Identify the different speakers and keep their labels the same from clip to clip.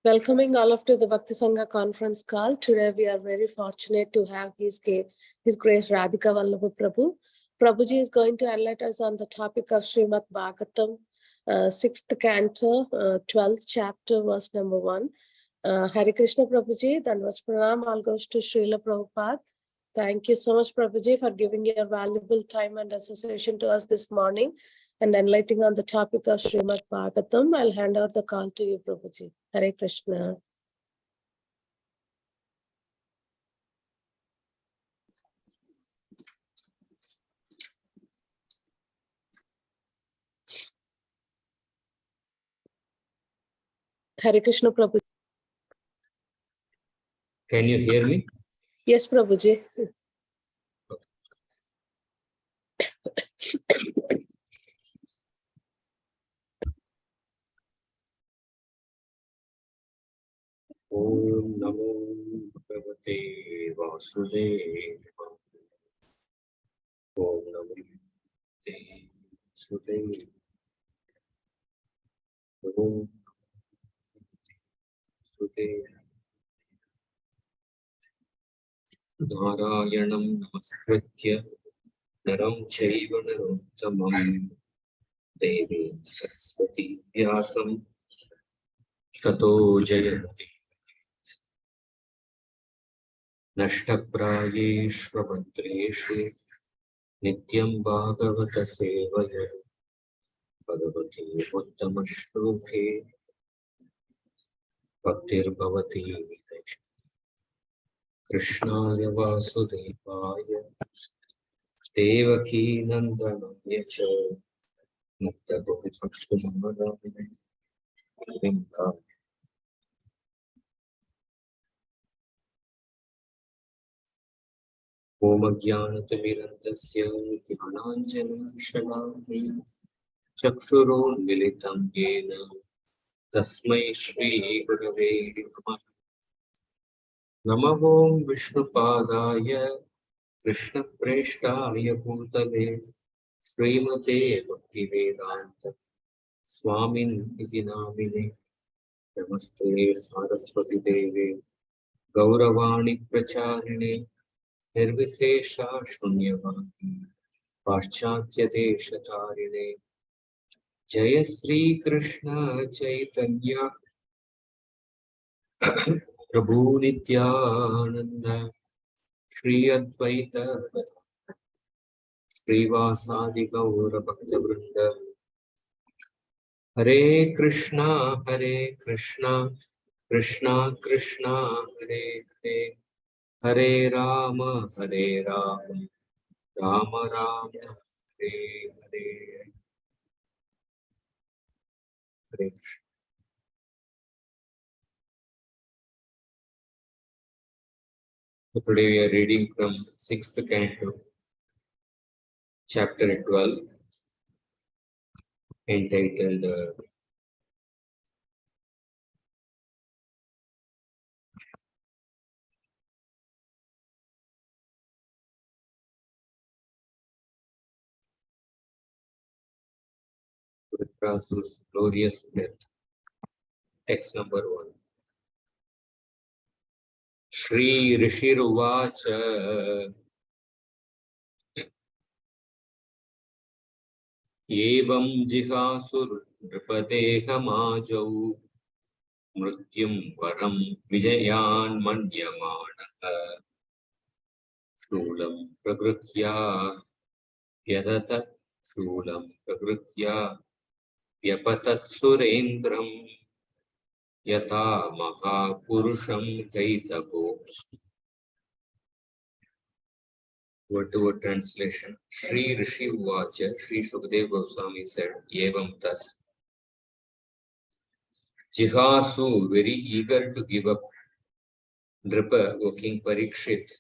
Speaker 1: Welcoming all of to the Bhakti Sangha conference call. Today we are very fortunate to have His Grace Radhika Vallabha Prabhu. Prabhuji is going to enlighten us on the topic of Srimad Bhagavatam, 6th canto, 12th chapter, verse number 1. Hare Krishna Prabhuji, then was pranam, all goes to Srila Prabhupada. Thank you so much, Prabhuji, for giving your valuable time and association to us this morning and enlightening on the topic of Srimad Bhagavatam. I'll hand out the call to you, Prabhuji. Hare Krishna. Hare Krishna, Prabhuji.
Speaker 2: Can you hear me?
Speaker 1: Yes, Prabhuji.
Speaker 2: Om Namo Bhagavate Vasudevaya. Om Namo Bhagavate Vasudevaya. Om Vasudevaya. Narayanam Namaskritya Naram Chaiva Narottamam Devi Saraswati Vyasam Tato Jayati Nashtaprayeshvabhadreshu Nityam Bhagavata Sevaya Bhagavati Uttamashloke Bhaktir Bhavati Krishnaya Vasudevaya Devaki Nandanaya Cha Mukta Gopinamadamine Vinka Om Jnanatimirandasya Dhyananjana Shalakaya Chakshuron Militam Yena Tasmai Shri Gurave Namah Namo Om Vishnupadaya Krishna Preshtaya Bhutale Srimate Bhaktivedanta Swamin iti namine Namaste Saraswati Deve Gauravani Pracharine Nirvisesha Shunyavani Paschatya Deshatarine Jaya Sri Krishna Chaitanya Prabhu Nityananda Shri Advaita Srivasadi Gaura Bhakta Vrinda Hare Krishna Krishna Krishna Hare Hare Hare Rama Rama Rama Hare Hare Hare Krishna. So today we are reading from 6th canto, chapter 12, entitled Prabhu's Glorious Death. Text number 1. Shri Rishiruvacha Evam Jihasur Nripadehamajav Mrityum Varam Vijayan Manyamanaha Shulam Pragrihya Vyadatat Shulam Pragrihya Vyapatat Surendram Yata Mahapurusham Kaitavops. Word-to-word translation. Shri Rishi Uvacha, Shri Shukdev Goswami said, Evam thus. Jihasu, very eager to give up. Nripa, O King Parikshit.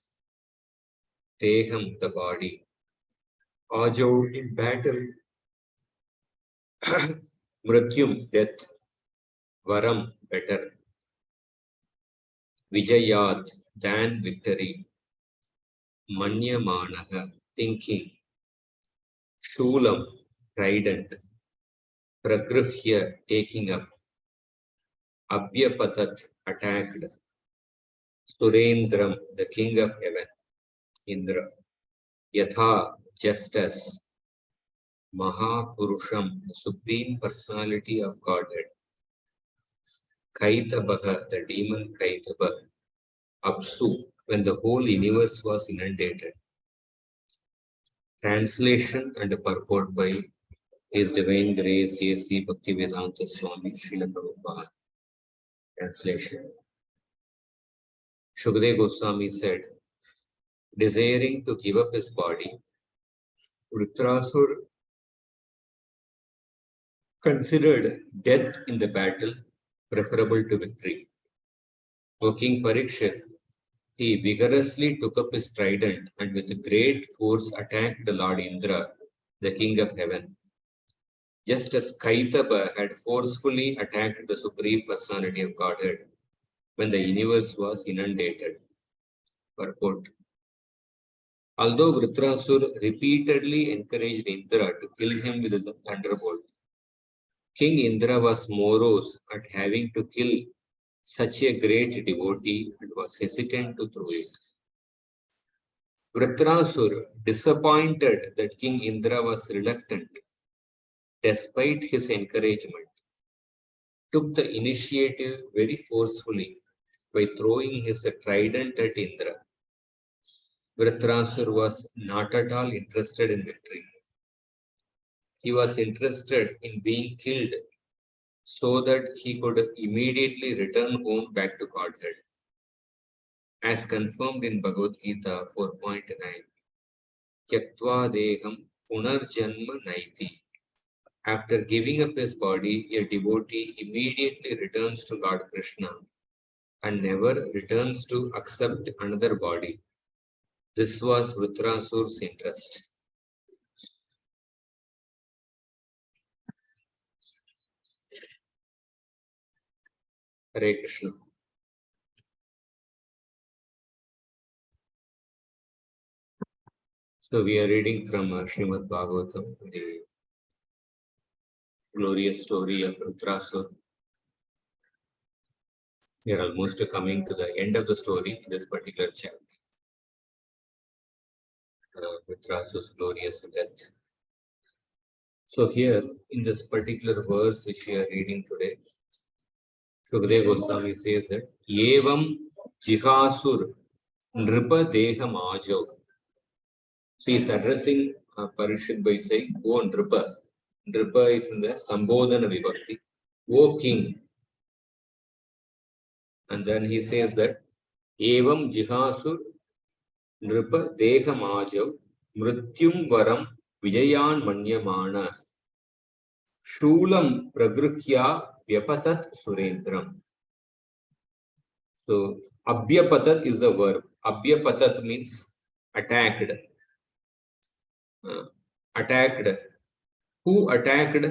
Speaker 2: Teham, the body. Ajo, in battle. Mrityum, death. Varam, better. Vijayat, than victory. Manyamanaha, thinking. Shulam, trident. Pragrihya, taking up. Abhyapatat attacked Surendram, the king of heaven, Indra. Yatha, just as Mahapurusham, the supreme personality of Godhead. Kaitabha, the demon Kaitabha. Apsu, when the whole universe was inundated. Translation and purport by His Divine Grace A.C. Bhaktivedanta Swami Srila Prabhupada. Translation. Shukadeva Goswami said, desiring to give up his body, Vritrasur considered death in the battle preferable to victory. O King Parikshit, he vigorously took up his trident and with great force attacked the Lord Indra, the king of heaven. Just as Kaitaba had forcefully attacked the Supreme Personality of Godhead when the universe was inundated. Purport. Although Vritrasur repeatedly encouraged Indra to kill him with a thunderbolt, King Indra was morose at having to kill such a great devotee and was hesitant to throw it. Vritrasur, disappointed that King Indra was reluctant, despite his encouragement, took the initiative very forcefully by throwing his trident at Indra. Vritrasur was not at all interested in victory. He was interested in being killed so that he could immediately return home back to Godhead. As confirmed in Bhagavad Gita 4.9, Tyaktva deham punarjanma naiti. After giving up his body, a devotee immediately returns to Lord Krishna and never returns to accept another body. This was Vritrasur's interest. Hare Krishna. So we are reading from Srimad Bhagavatam, the glorious story of Vritrasur. We are almost coming to the end of the story in this particular chapter. Vritrasur's glorious death. So here in this particular verse which we are reading today, Shukadeva Goswami says that Evam Jihasur Nripa Deham Ajo. So he is addressing Parishit by saying, O Nripa. Nripa is in the Sambodhana Vibhakti. O King. And then he says that Evam Jihasur Nripa Deham Ajo Mrityum Varam Vijayan Manyamana Shulam Pragruhya Vyapatat Surendram. So, Abhyapatat is the verb. Abhyapatat means attacked. Attacked. Who attacked?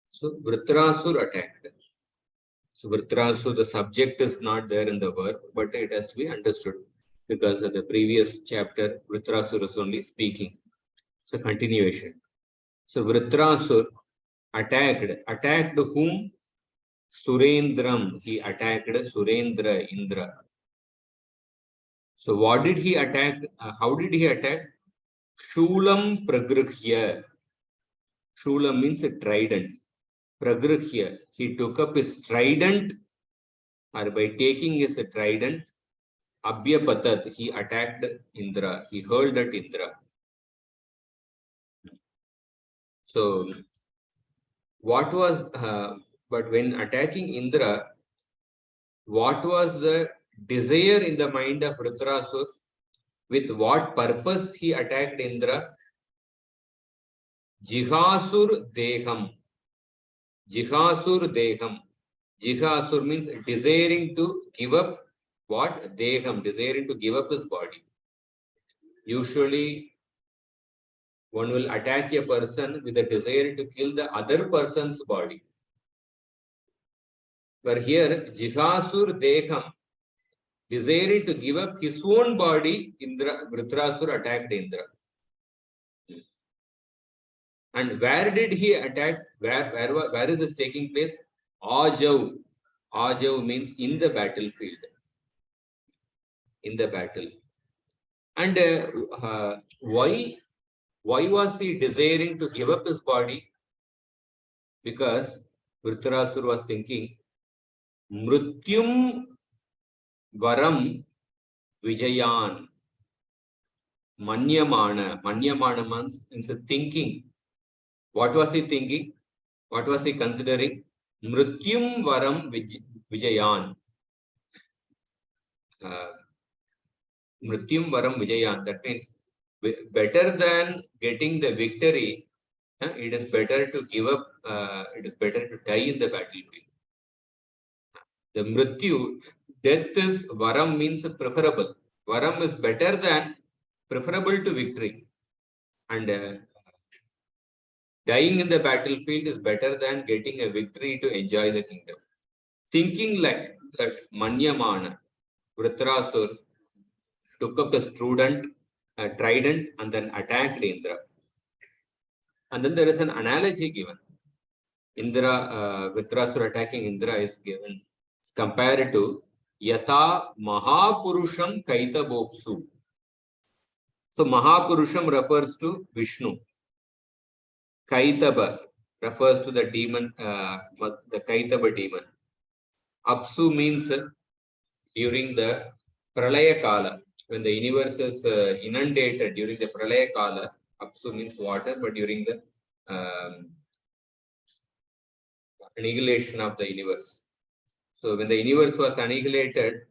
Speaker 2: So, Vritrasur attacked. So, Vritrasur, the subject is not there in the verb, but it has to be understood because of the previous chapter, Vritrasur is only speaking. So, continuation. So, Vritrasur attacked. Attacked whom? Surendram. He attacked Surendra, Indra. So what did he attack? How did he attack? Shulam Pragruhya. Shulam means a trident. Pragruhya. He took up his trident, or by taking his trident, Abhyapatat, he attacked Indra. He hurled at Indra. So what was, but when attacking Indra, what was the desire in the mind of Vritrasur? With what purpose he attacked Indra? Jihasur Deham. Jihasur Deham. Jihasur means desiring to give up what? Deham, desiring to give up his body. Usually, one will attack a person with a desire to kill the other person's body. But here, Jihasur Deham, desiring to give up his own body, Vritrasur attacked Indra. And where did he attack? Where is this taking place? Ajav. Ajav means in the battlefield. In the battle. And why was he desiring to give up his body? Because Vritarasura was thinking, Mrityum Varam Vijayan. Manyamana. Manyamana means thinking. What was he thinking? What was he considering? Mrityum Varam Vijayan. Mrityum Varam Vijayan. That means better than getting the victory, it is better to give up, it is better to die in the battlefield. The Mrityu, death is, Varam means preferable. Varam is better than, preferable to victory. And dying in the battlefield is better than getting a victory to enjoy the kingdom. Thinking like that, Manyamana, Vritrasur took up his trident and then attacked Indra. And then there is an analogy given. Indra, Vritrasur attacking Indra is given, compared to Yatha Mahapurusham Kaitabopsu. So Mahapurusham refers to Vishnu. Kaitaba refers to the demon, the Kaitaba demon. Apsu means during the Pralaya Kala, when the universe is inundated during the Pralaya Kala. Apsu means water, but during the annihilation of the universe. So when the universe was annihilated,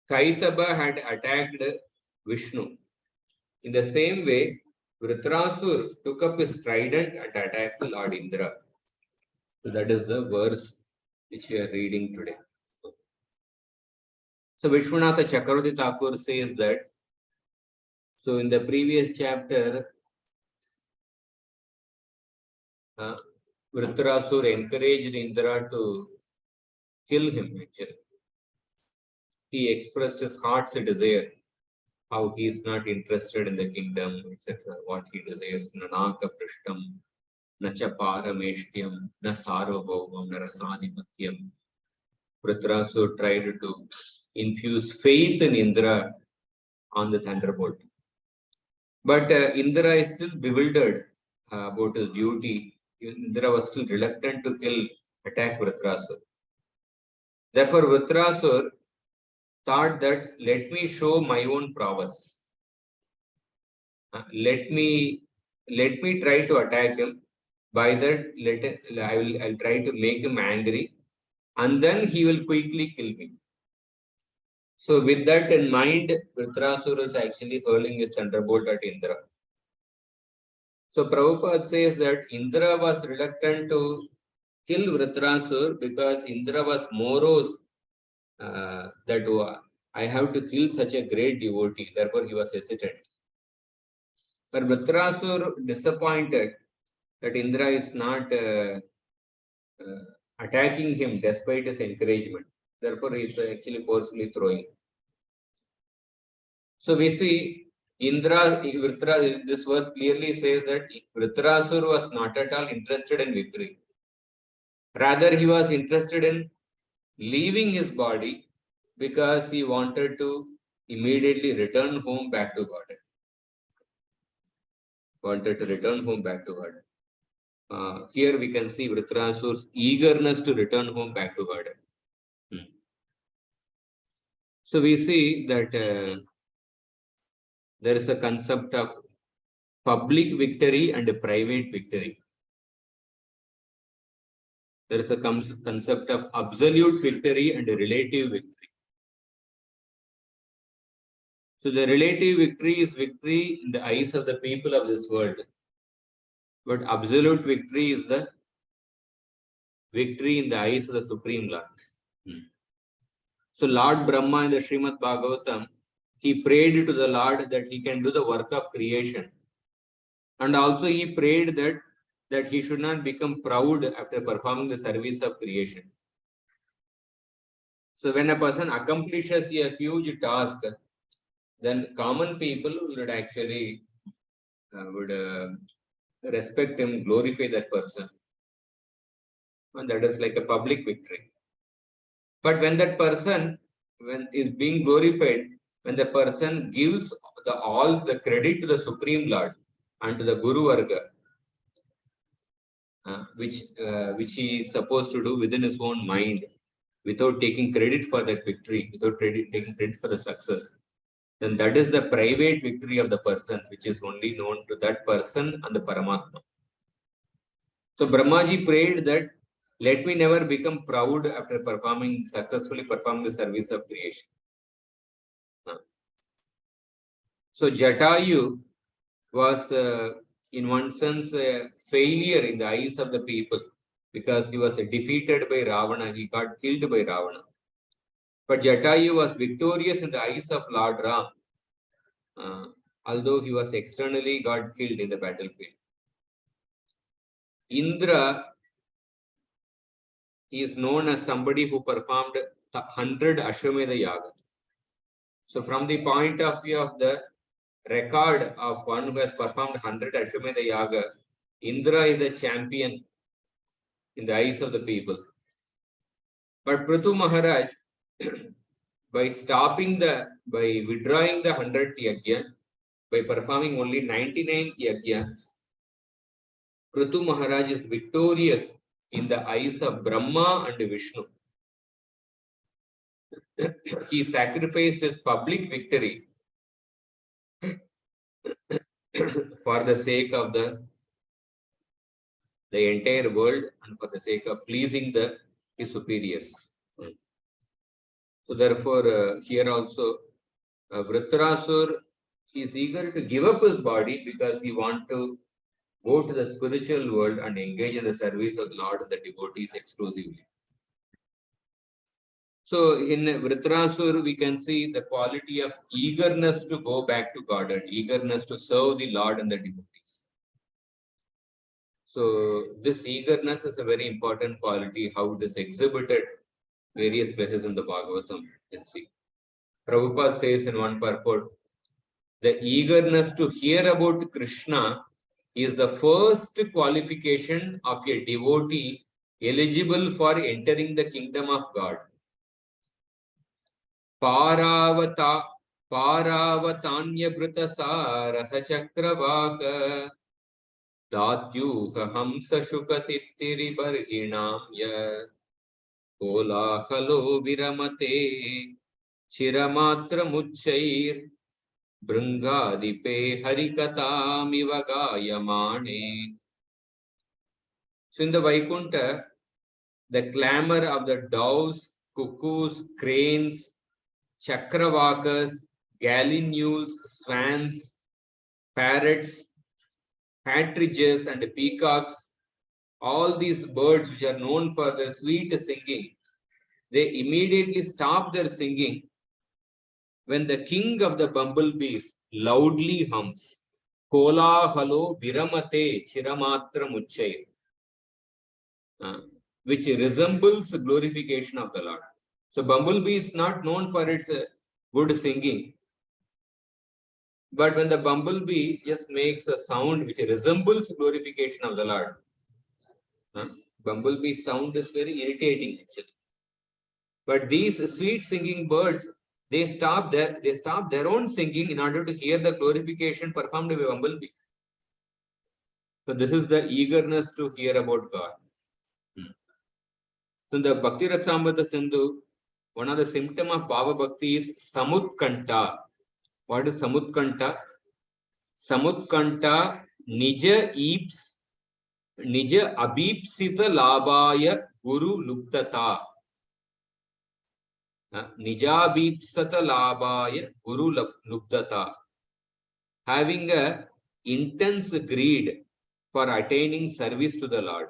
Speaker 2: Kaitaba had attacked Vishnu. In the same way, Vritrasur took up his trident and attacked Lord Indra. So that is the verse which we are reading today. So Vishwanatha Chakravarti Thakur says that, so in the previous chapter, Vritrasur encouraged Indra to kill him actually. He expressed his heart's desire, how he is not interested in the kingdom, etc. What he desires, Nanaka Prishtam, Nacha Parameshtyam, Na Sarvabhaumam, Narasadhipatyam. Vritrasur tried to infuse faith in Indra on the thunderbolt. But Indra is still bewildered about his duty. Indra was still reluctant to attack Vritrasur. Therefore, Vritrasur thought that, let me show my own prowess. Let me try to attack him. By that, I'll try to make him angry, and then he will quickly kill me. So with that in mind, Vritrasur is actually hurling his thunderbolt at Indra. So Prabhupada says that Indra was reluctant to kill Vritrasur because Indra was morose that I have to kill such a great devotee. Therefore, he was hesitant. But Vritrasur disappointed that Indra is not attacking him despite his encouragement. Therefore, he is actually forcefully throwing. So we see this verse clearly says that Vritrasur was not at all interested in victory. Rather, he was interested in leaving his body because he wanted to immediately return home back to God. Here we can see Vritrasur's eagerness to return home back to God. So we see that there is a concept of public victory and a private victory. There is a concept of absolute victory and a relative victory. So the relative victory is victory in the eyes of the people of this world. But absolute victory is the victory in the eyes of the Supreme Lord. So Lord Brahma in the Srimad Bhagavatam, he prayed to the Lord that he can do the work of creation. And also he prayed that he should not become proud after performing the service of creation. So when a person accomplishes a huge task, then common people would actually respect him, glorify that person. and that is like a public victory. But when that person is being glorified, when the person gives all the credit to the Supreme Lord and to the Guru Varga, which he is supposed to do within his own mind, without taking credit for that victory, without taking credit for the success, then that is the private victory of the person, which is only known to that person and the Paramatma. So Brahmaji prayed that, let me never become proud after successfully performing the service of creation. So Jatayu was, in one sense, a failure in the eyes of the people because he was defeated by Ravana. He got killed by Ravana. But Jatayu was victorious in the eyes of Lord Ram, although he was externally got killed in the battlefield. Indra is known as somebody who performed 100 Ashwamedha Yaga. So from the point of view of the record of one who has performed 100 Ashwamedha Yaga, Indra is the champion in the eyes of the people. But Prithu Maharaj, by withdrawing the 100th Yajna, by performing only 99th Yajna, Prithu Maharaj is victorious in the eyes of Brahma and Vishnu. He sacrificed his public victory for the sake of the entire world and for the sake of pleasing his superiors. So therefore, here also, Vritrasur is eager to give up his body because he wants to go to the spiritual world and engage in the service of the Lord and the devotees exclusively. So in Vritrasur, we can see the quality of eagerness to go back to God and eagerness to serve the Lord and the devotees. So this eagerness is a very important quality, how it is exhibited various places in the Bhagavatam. You can see. Prabhupada says in one purport, the eagerness to hear about Krishna is the first qualification of a devotee eligible for entering the kingdom of God. Paravatanya Rasachakravaka Datyuha Hamsa Shukatittiri Barhinamya Kolakalo Viramate Chiramatra Muchair Bringadipe Harikatamiva Gayamane. So in the Vaikuntha, the clamor of the doves, cuckoos, cranes, chakravakas, gallinules, swans, parrots, partridges, and peacocks, all these birds which are known for their sweet singing, they immediately stop their singing when the king of the bumblebees loudly hums, Kola halo viramate chiramatra muchair, which resembles glorification of the Lord. So bumblebee is not known for its good singing. But when the bumblebee just makes a sound which resembles glorification of the Lord, bumblebee sound is very irritating actually. But these sweet singing birds, they stop their own singing in order to hear the glorification performed by bumblebee. So this is the eagerness to hear about God. So in the Bhakti Rasamrita Sindhu, one of the symptoms of Bhava Bhakti is Samutkanta. What is Samutkanta? Samutkanta Nija Abhipsita Labhaya Guru Luptata. Nijabhipsata Labhaya Guru Luptata. Having a intense greed for attaining service to the Lord.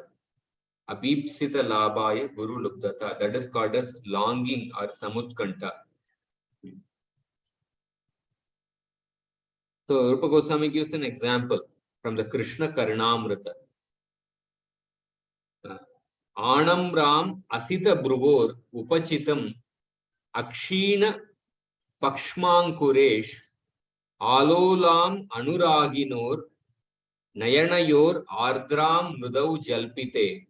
Speaker 2: Abhipsita Labhaya Guru Luptata. That is called as longing or Samutkanta. So Rupa Goswami gives an example from the Krishna Karnamrita. Anam Ram Asita Bruvor Upachitam Akshina Pakshmankuresh Alolam Anuraginor Nayanayor Ardram Nudau Jalpite.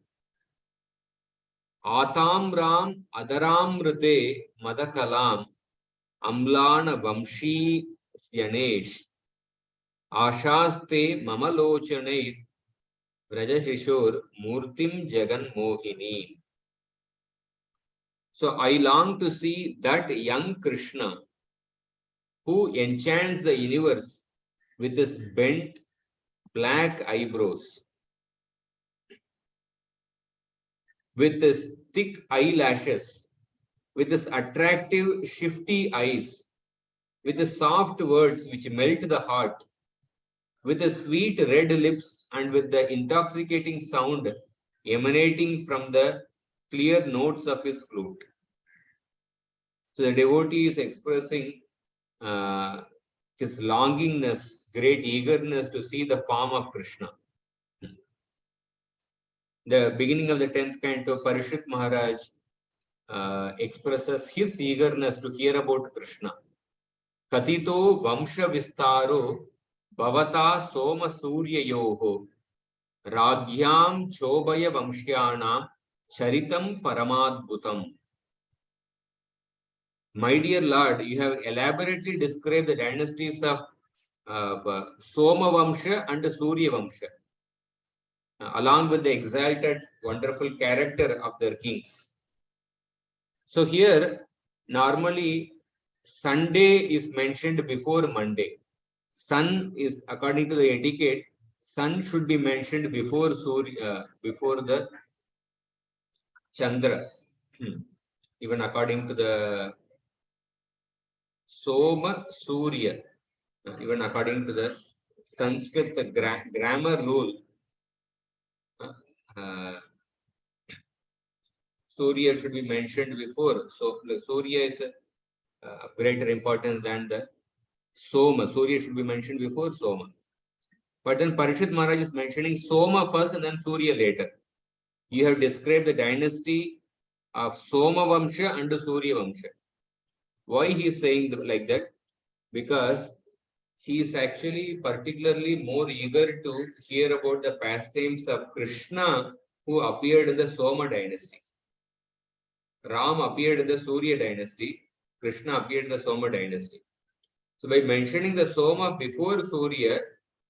Speaker 2: Atamram Adaramrute Madakalam Amlana Vamshi Syanesh Ashaste Mamalochane Vrajashishor Murtim Jagan Mohini. So I long to see that young Krishna who enchants the universe with his bent black eyebrows, with his thick eyelashes, with his attractive shifty eyes, with his soft words which melt the heart, with his sweet red lips, and with the intoxicating sound emanating from the clear notes of his flute. So the devotee is expressing his longingness, great eagerness to see the form of Krishna. The beginning of the 10th canto, Parishit Maharaj expresses his eagerness to hear about Krishna. Katito Vamsha Vistaro Bhavata Soma Surya Yoho Ragyam Chobaya Vamshyanam Charitam Paramadbhutam. My dear Lord, you have elaborately described the dynasties of Soma Vamsha and Surya Vamsha, along with the exalted, wonderful character of their kings. So here, normally, Sunday is mentioned before Monday. Sun is, according to the etiquette, sun should be mentioned before Surya, before the Chandra. Even according to the Soma Surya, even according to the Sanskrit grammar rule, Surya should be mentioned before. So Surya is of greater importance than the Soma. Surya should be mentioned before Soma. But then Parishit Maharaj is mentioning Soma first and then Surya later. You have described the dynasty of Soma Vamsha and Surya Vamsha. Why he is saying like that? Because he is actually particularly more eager to hear about the pastimes of Krishna who appeared in the Soma dynasty. Ram appeared in the Surya dynasty, Krishna appeared in the Soma dynasty. So by mentioning the Soma before Surya,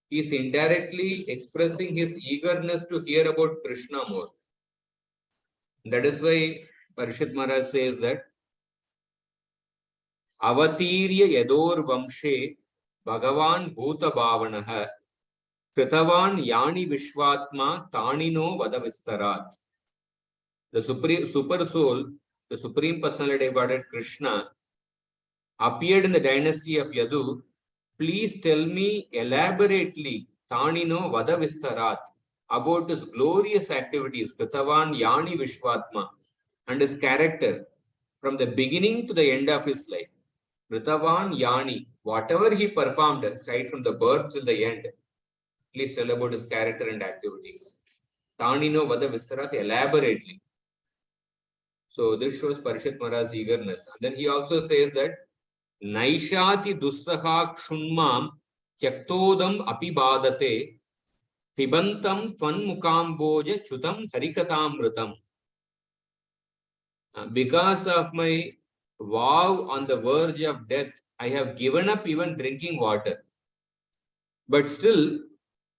Speaker 2: he is indirectly expressing his eagerness to hear about Krishna more. That is why Parishit Maharaj says that Avatirya Yador Vamshe Bhagavan Bhuta Bhavanaha Kritavan Yani Vishwatma Tanino Vadavistarat. The super soul, the Supreme Personality of Godhead Krishna, appeared in the dynasty of Yadu. Please tell me elaborately, Tanino Vadavistarat, about his glorious activities, Kritavan Yani Vishwatma, and his character from the beginning to the end of his life. Kritavan Yani, whatever he performed, right from the birth till the end, please tell about his character and activities. Tanino Vadavistarat elaborately. So this shows Parishit Maharaj's eagerness. And then he also says that Naishati Dussaha Kshunmam Tyaktodam Apibadate Pibantam Tvanmukamboja Chutam Harikatamrutam. Because of my vow on the verge of death, I have given up even drinking water. But still,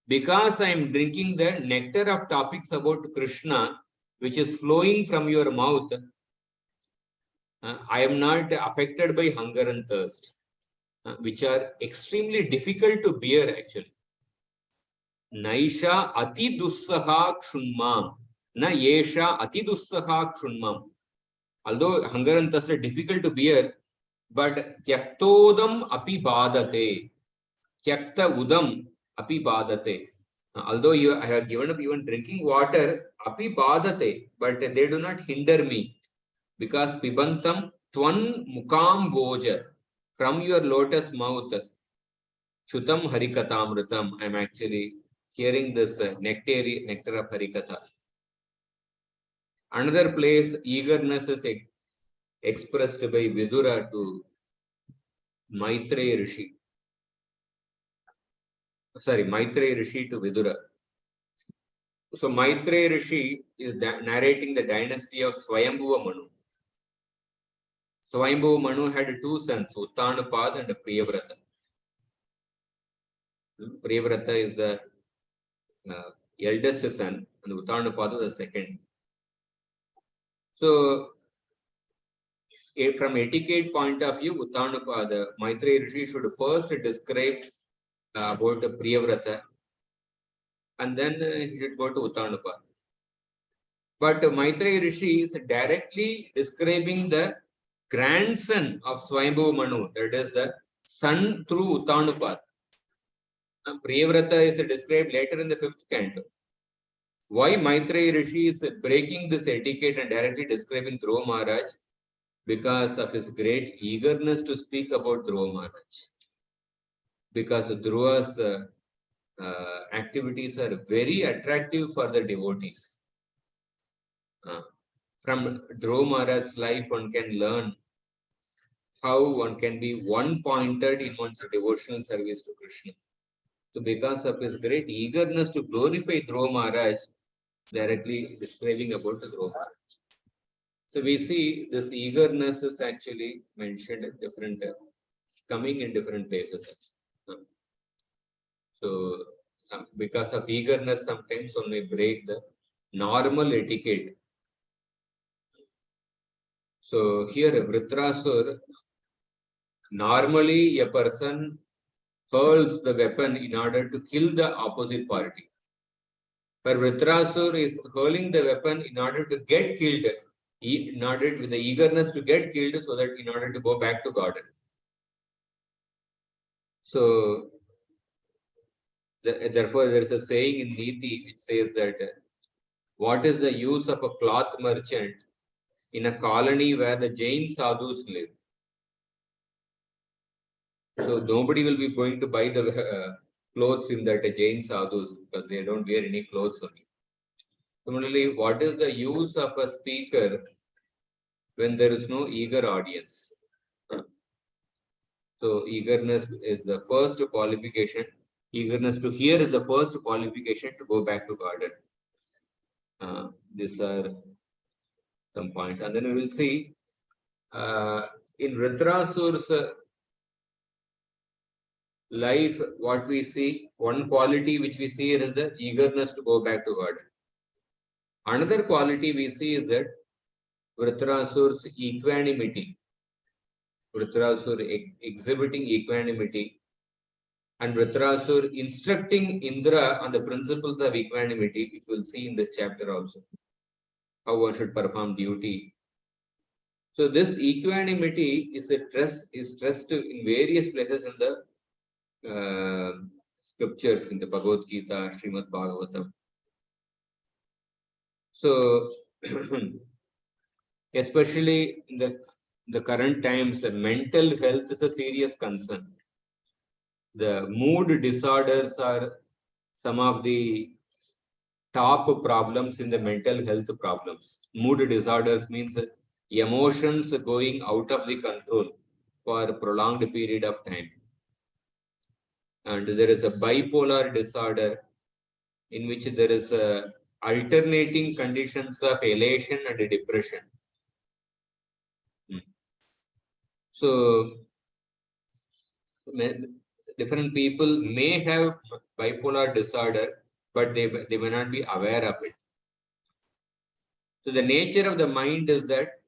Speaker 2: because I am drinking the nectar of topics about Krishna, which is flowing from your mouth, I am not affected by hunger and thirst, which are extremely difficult to bear actually. Naisha ati dussaha kshunmam. Na yesha ati dussaha kshunmam. Although hunger and thirst are difficult to bear, but tyaktodam api badate. Tyakta udam api badate. Although I have given up even drinking water, api badate, but they do not hinder me. Because pibantam twan mukam boja, from your lotus mouth, chutam harikatamrutam. I am actually hearing this nectar of harikatha. Another place, eagerness is expressed by Vidura to Maitreya Rishi. Sorry, Maitreya Rishi to Vidura. So Maitreya Rishi is narrating the dynasty of Swayambhuva Manu. Swayambhuva Manu had two sons, Uttanapad and Priyavrata. Priyavrata is the eldest son, and Uttanapad was the second. So, from etiquette point of view, Uttanapad, Maitreya Rishi should first describe about the Priyavrata, and then he should go to Uttanapad. But Maitreya Rishi is directly describing the grandson of Swayambhuva Manu, that is the son through Uttanapad. Priyavrata is described later in the 5th canto. Why Maitreya Rishi is breaking this etiquette and directly describing Dhruva Maharaj? Because of his great eagerness to speak about Dhruva Maharaj. Because Dhruva's activities are very attractive for the devotees. From Dhruva Maharaj's life, one can learn how one can be one-pointed in one's devotional service to Krishna. So because of his great eagerness to glorify Dhruva Maharaj, directly describing about the Dhruva Maharaj. So we see this eagerness is actually mentioned in different, coming in different places. So because of eagerness, sometimes one may break the normal etiquette. So here, Vritrasur, normally a person hurls the weapon in order to kill the opposite party. But Vritrasur is hurling the weapon in order to get killed, in order with the eagerness to get killed, so that in order to go back to garden. So therefore, there is a saying in Niti which says that what is the use of a cloth merchant in a colony where the Jain sadhus live? So nobody will be going to buy the clothes in that Jain sadhus because they don't wear any clothes only. Similarly, what is the use of a speaker when there is no eager audience? So eagerness is the first qualification. Eagerness to hear is the first qualification to go back to garden. These are some points. And then we will see in Vritrasur's life, what we see, one quality which we see is the eagerness to go back to God. Another quality we see is that Vritrasur's equanimity. Vritrasur exhibiting equanimity, and Vritrasur instructing Indra on the principles of equanimity, which we'll see in this chapter also, how one should perform duty. So this equanimity is stressed in various places in the scriptures, in the Bhagavad Gita, Srimad Bhagavatam. So especially in the current times, the mental health is a serious concern. The mood disorders are some of the top problems in the mental health problems. Mood disorders means emotions going out of the control for a prolonged period of time. And there is a bipolar disorder in which there is alternating conditions of elation and depression. So different people may have bipolar disorder, but they may not be aware of it. So the nature of the mind is that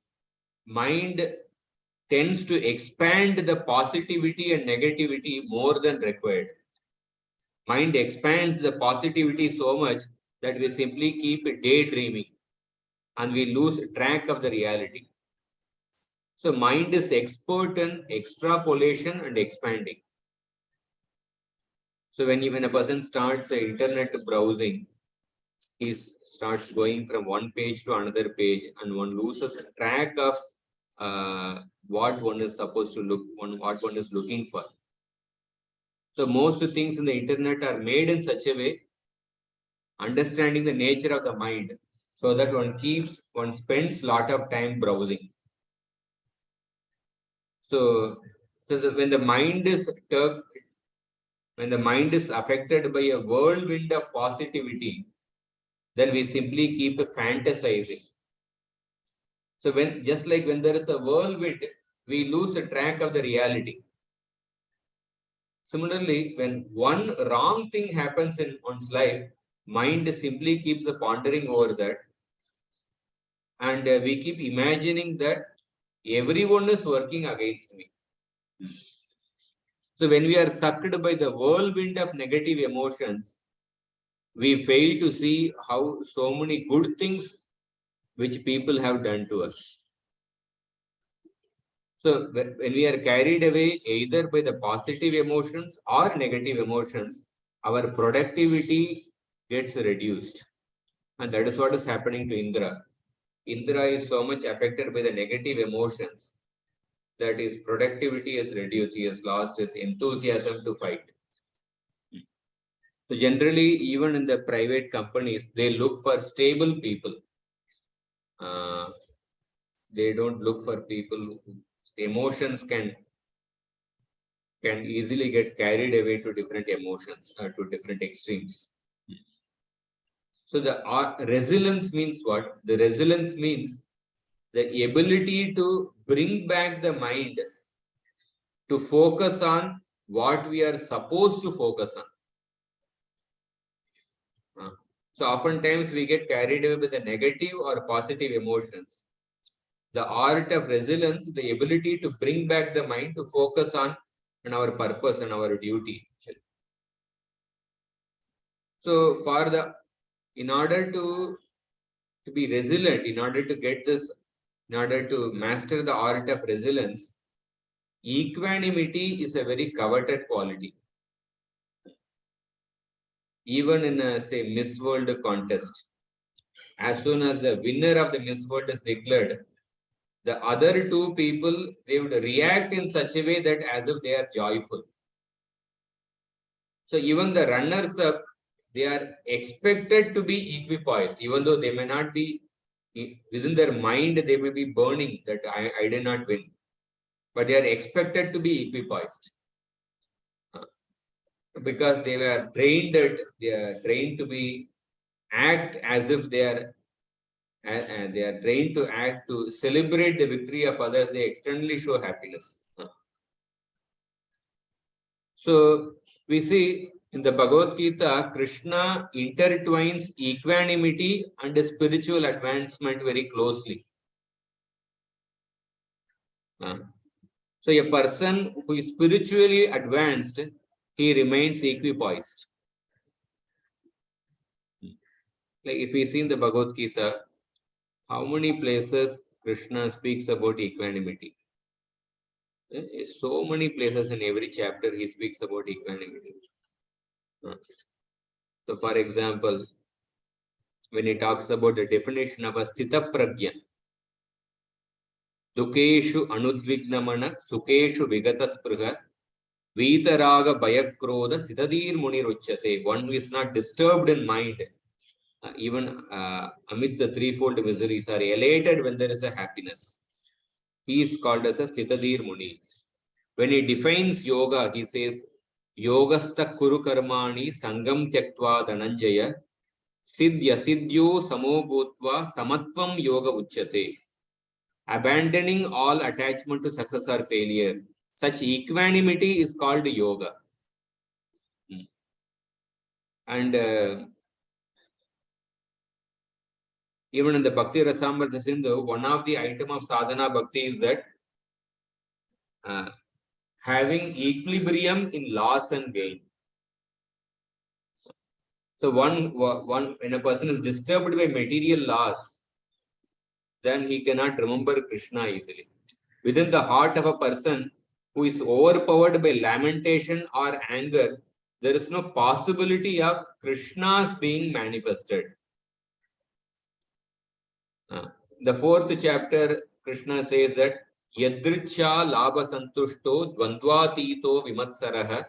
Speaker 2: mind tends to expand the positivity and negativity more than required. Mind expands the positivity so much that we simply keep daydreaming and we lose track of the reality. So mind is expert in extrapolation and expanding. So when a person starts internet browsing, he starts going from one page to another page, and one loses track of what one is supposed to look, what one is looking for. So most things in the internet are made in such a way, understanding the nature of the mind, so that one spends a lot of time browsing. So when the mind is affected by a whirlwind of positivity, then we simply keep fantasizing. So just like when there is a whirlwind, we lose track of the reality. Similarly, when one wrong thing happens in one's life, mind simply keeps pondering over that, and we keep imagining that everyone is working against me. So when we are sucked by the whirlwind of negative emotions, we fail to see how so many good things which people have done to us. So when we are carried away either by the positive emotions or negative emotions, our productivity gets reduced. And that is what is happening to Indra. Indra is so much affected by the negative emotions that his productivity is reduced. He has lost his enthusiasm to fight. So generally, even in the private companies, they look for stable people. They don't look for people whose emotions can easily get carried away to different emotions, to different extremes. So the resilience means what? The resilience means the ability to bring back the mind to focus on what we are supposed to focus on. So oftentimes we get carried away with the negative or positive emotions. The art of resilience, the ability to bring back the mind to focus on our purpose and our duty. So in order to be resilient, in order to get this, in order to master the art of resilience, equanimity is a very coveted quality. Even in a, say, Miss World contest, as soon as the winner of the Miss World is declared, the other two people, they would react in such a way that as if they are joyful. So even the runners up, they are expected to be equipoised, even though they may not be within their mind, they may be burning that I did not win, but they are expected to be equipoised because they were trained to be act as if they are trained to act to celebrate the victory of others. They externally show happiness. So we see in the Bhagavad Gita, Krishna intertwines equanimity and spiritual advancement very closely. So a person who is spiritually advanced, he remains equipoised. Like if we see in the Bhagavad Gita, how many places Krishna speaks about equanimity? So many places in every chapter he speaks about equanimity. So for example, when he talks about the definition of a sthita pragya, dukeshu anudvignamana sukeshu vigataspruha vitaraga bayakroda sitadir muniruchyate. One who is not disturbed in mind, even amidst the threefold miseries, are elated when there is a happiness. He is called as a Sthitadir Muni. When he defines yoga, he says, Yogastha kuru karmani sangam tyaktva dhananjaya siddhya siddhyo samo bhutva samatvam yoga uchyate. Abandoning all attachment to success or failure. Such equanimity is called yoga. And even in the Bhakti Rasamrita Sindhu, one of the item of sadhana bhakti is that having equilibrium in loss and gain. So when a person is disturbed by material loss, then he cannot remember Krishna easily. Within the heart of a person who is overpowered by lamentation or anger, there is no possibility of Krishna's being manifested. The fourth chapter, Krishna says that Yadricha Labha Santushto Dvandvatito Vimatsaraha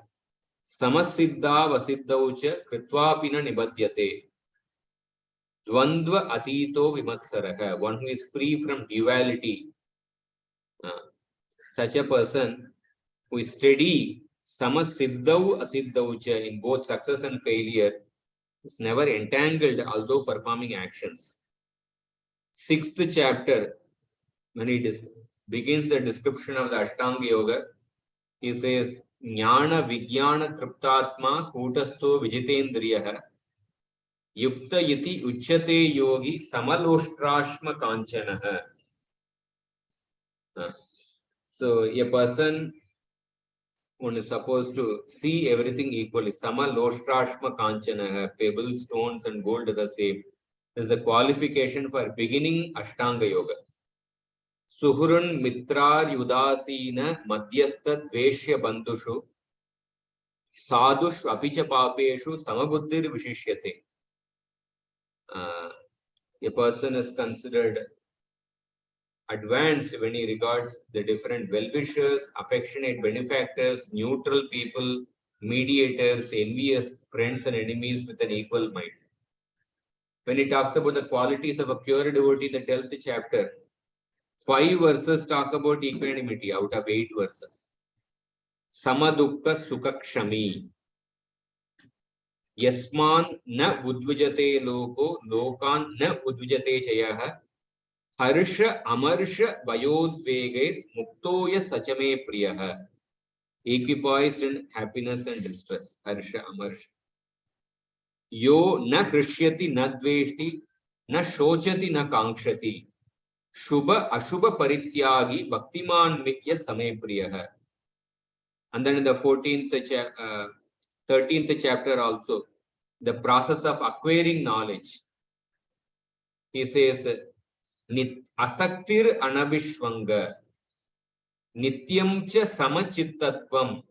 Speaker 2: Samasiddha Vasiddhaucha Kritvapina Nibadyate. Dvandva Atito Vimatsaraha, one who is free from duality. Such a person who is steady, Samasiddhau Asiddhaucha, in both success and failure, It's never entangled, although performing actions. 6th chapter, when he begins the description of the Ashtanga Yoga, he says, Jnana Vijnana Triptatma Kutasto Vijitendriyaha Yukta Yiti Uchyate Yogi Samaloshrashma Kanchanaha. So a person, one is supposed to see everything equally. Samaloshrashma Kanchanaha, pebbles, stones, and gold are the same. This is the qualification for beginning Ashtanga Yoga. Suhurun Mitrar Yudasina Madhyastha Dveshya Bandhushu Sadhush Apicha Papeshu Samabuddhir Vishishyate. A person is considered advanced when he regards the different well-wishers, affectionate benefactors, neutral people, mediators, envious friends and enemies with an equal mind. When he talks about the qualities of a pure devotee in the 12th chapter, 5 verses talk about equanimity out of 8 verses. Samadukka Sukakshami. Yasman na udvijate loko, lokan na udvijate chayaha. Harsha Amarsha Vayodvegir Muktoya Sachame Priyaha. Equipoised in happiness and distress. Harsha Amarsha. Yo na Hrishyati na Dveshti, na Shochati na Kankshati. Shubha Ashubha Parityagi Bhaktiman Mitya Same Priyaha. And then in the 13th chapter also, the process of acquiring knowledge. He says, Asaktir Anabhishwanga, Nityam cha Samachittatvam,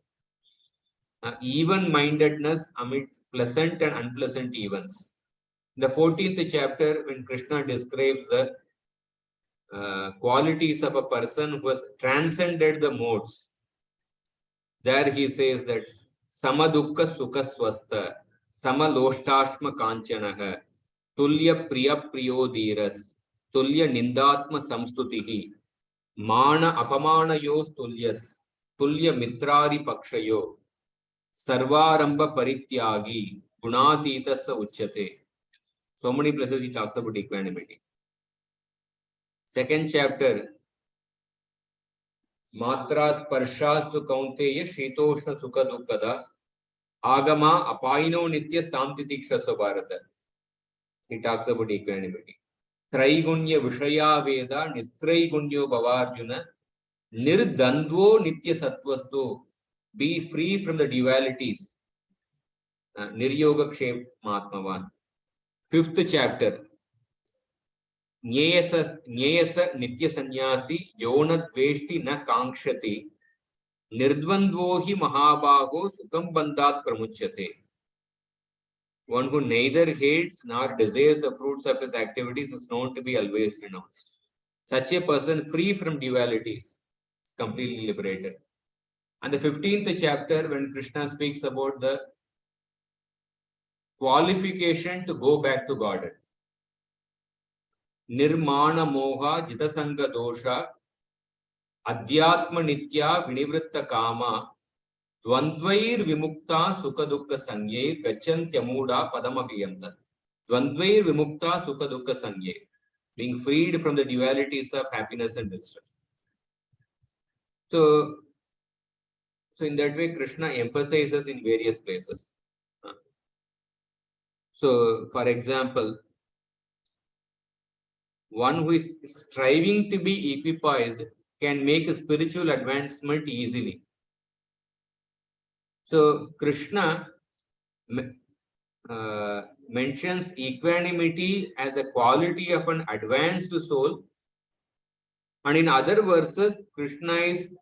Speaker 2: even-mindedness amid pleasant and unpleasant events. The 14th chapter, when Krishna describes the qualities of a person who has transcended the modes, there he says that Samadukka Sukha Swastha, Samaloshtashma Kanchanaha, Tulya Priya Priyodiras, Tulya Nindatma Samstutihi, Mana Apamanayo Tulyas, Tulya Mitrari Pakshayo, Sarvaramba Parityagi, Gunatitasa Uchyate. So many places he talks about equanimity. 2nd chapter, Matras Parshastu Kaunteya Shitoshna Sukha Dukkada, Agama Apaino Nitya Stamtitiksha Bharata. He talks about equanimity. Traigunya Vishaya Veda, Nistraigunyo Bhavarjuna, Nirdandvo Nitya Sattvastu. Be free from the dualities. Niryoga Kshem Mahatmavan. 5th chapter. Nyayasa Nitya Sanyasi, Jona Dveshti na Kankshati, Nirdvandvohi Mahabaho Sukham Bandhat Pramuchyate. One who neither hates nor desires the fruits of his activities is known to be always renounced. Such a person, free from dualities, is completely liberated. And the 15th chapter, when Krishna speaks about the qualification to go back to Godhead. Nirmana Moha Jitasanga Dosha Adhyatma Nitya Vinivritta Kama Dvandvair Vimukta Sukha Dukkha Sangye Gacchantyamuda Padamabhiyanta. Dvandvair Vimukta Sukha Dukkha Sangye. Being freed from the dualities of happiness and distress. So in that way, Krishna emphasizes in various places. So, for example, one who is striving to be equipoised can make a spiritual advancement easily. So, Krishna mentions equanimity as the quality of an advanced soul. And in other verses, Krishna is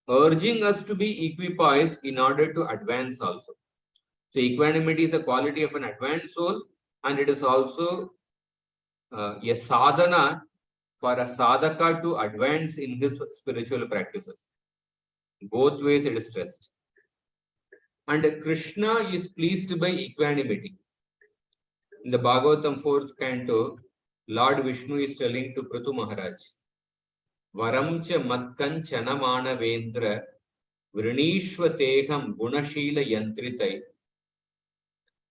Speaker 2: urging us to be equipoised in order to advance also. So equanimity is the quality of an advanced soul, and it is also a sadhana for a sadhaka to advance in his spiritual practices. Both ways it is stressed. And Krishna is pleased by equanimity. In the Bhagavatam 4th canto, Lord Vishnu is telling to Prithu Maharaj, Varamcha matkan chanamana vendra vrinishvateham gunashila yantritai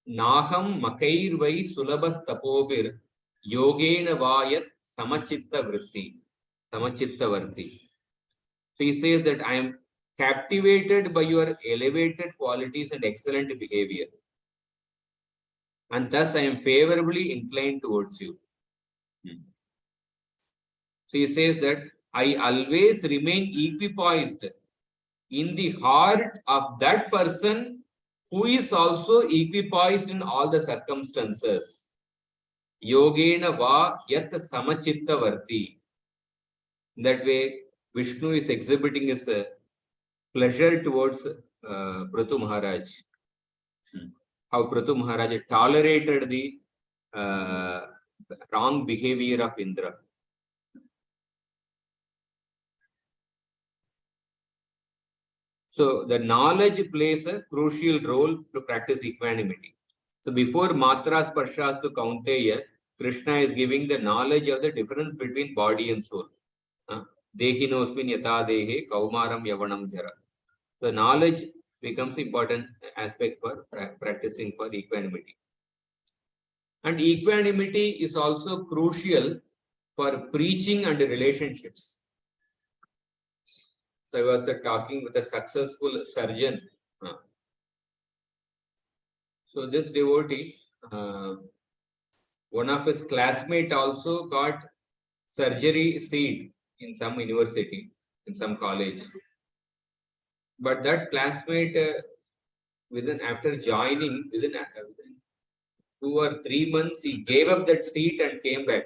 Speaker 2: Naham Makairvai Sulabas Tapobir Yogena Vayat Samachitta Vritti. Samachitta Varti. So he says that I am captivated by your elevated qualities and excellent behavior. And thus I am favorably inclined towards you. So he says that I always remain equipoised in the heart of that person who is also equipoised in all the circumstances. Yogena va yat samachitta varti. That way, Vishnu is exhibiting his pleasure towards Prithu Maharaj. How Prithu Maharaj tolerated the wrong behavior of Indra. So the knowledge plays a crucial role to practice equanimity. So before Matras Parshas to Kaunteya, Krishna is giving the knowledge of the difference between body and soul. Dehinosmin yata dehe kaumaram yavanam jara. The knowledge becomes important aspect for practicing for equanimity. And equanimity is also crucial for preaching and relationships. So I was talking with a successful surgeon. So this devotee, one of his classmates also got surgery seat in some university, in some college. But that classmate, after joining, within 2 or 3 months, he gave up that seat and came back.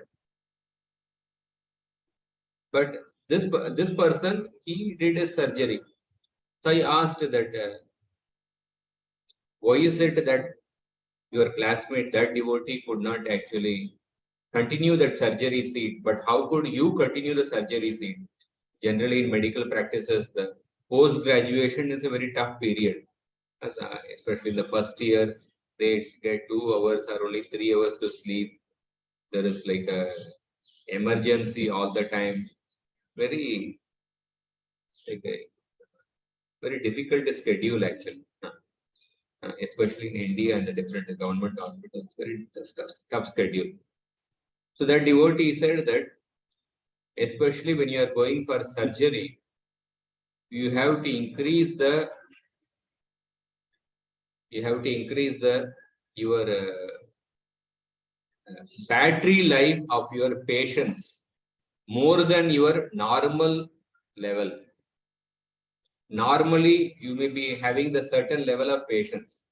Speaker 2: But this person, he did a surgery. So I asked that, why is it that your classmate, that devotee, could not actually continue that surgery seat, but how could you continue the surgery seat? Generally, in medical practices, the post-graduation is a very tough period. Especially in the first year, they get 2 hours or only 3 hours to sleep. There is like a emergency all the time. Very, like a very difficult schedule actually. Especially in India and the different government hospitals, very tough schedule. So that devotee said that, especially when you are going for surgery, you have to increase the your battery life of your patients more than your normal level. Normally, you may be having the certain level of patience,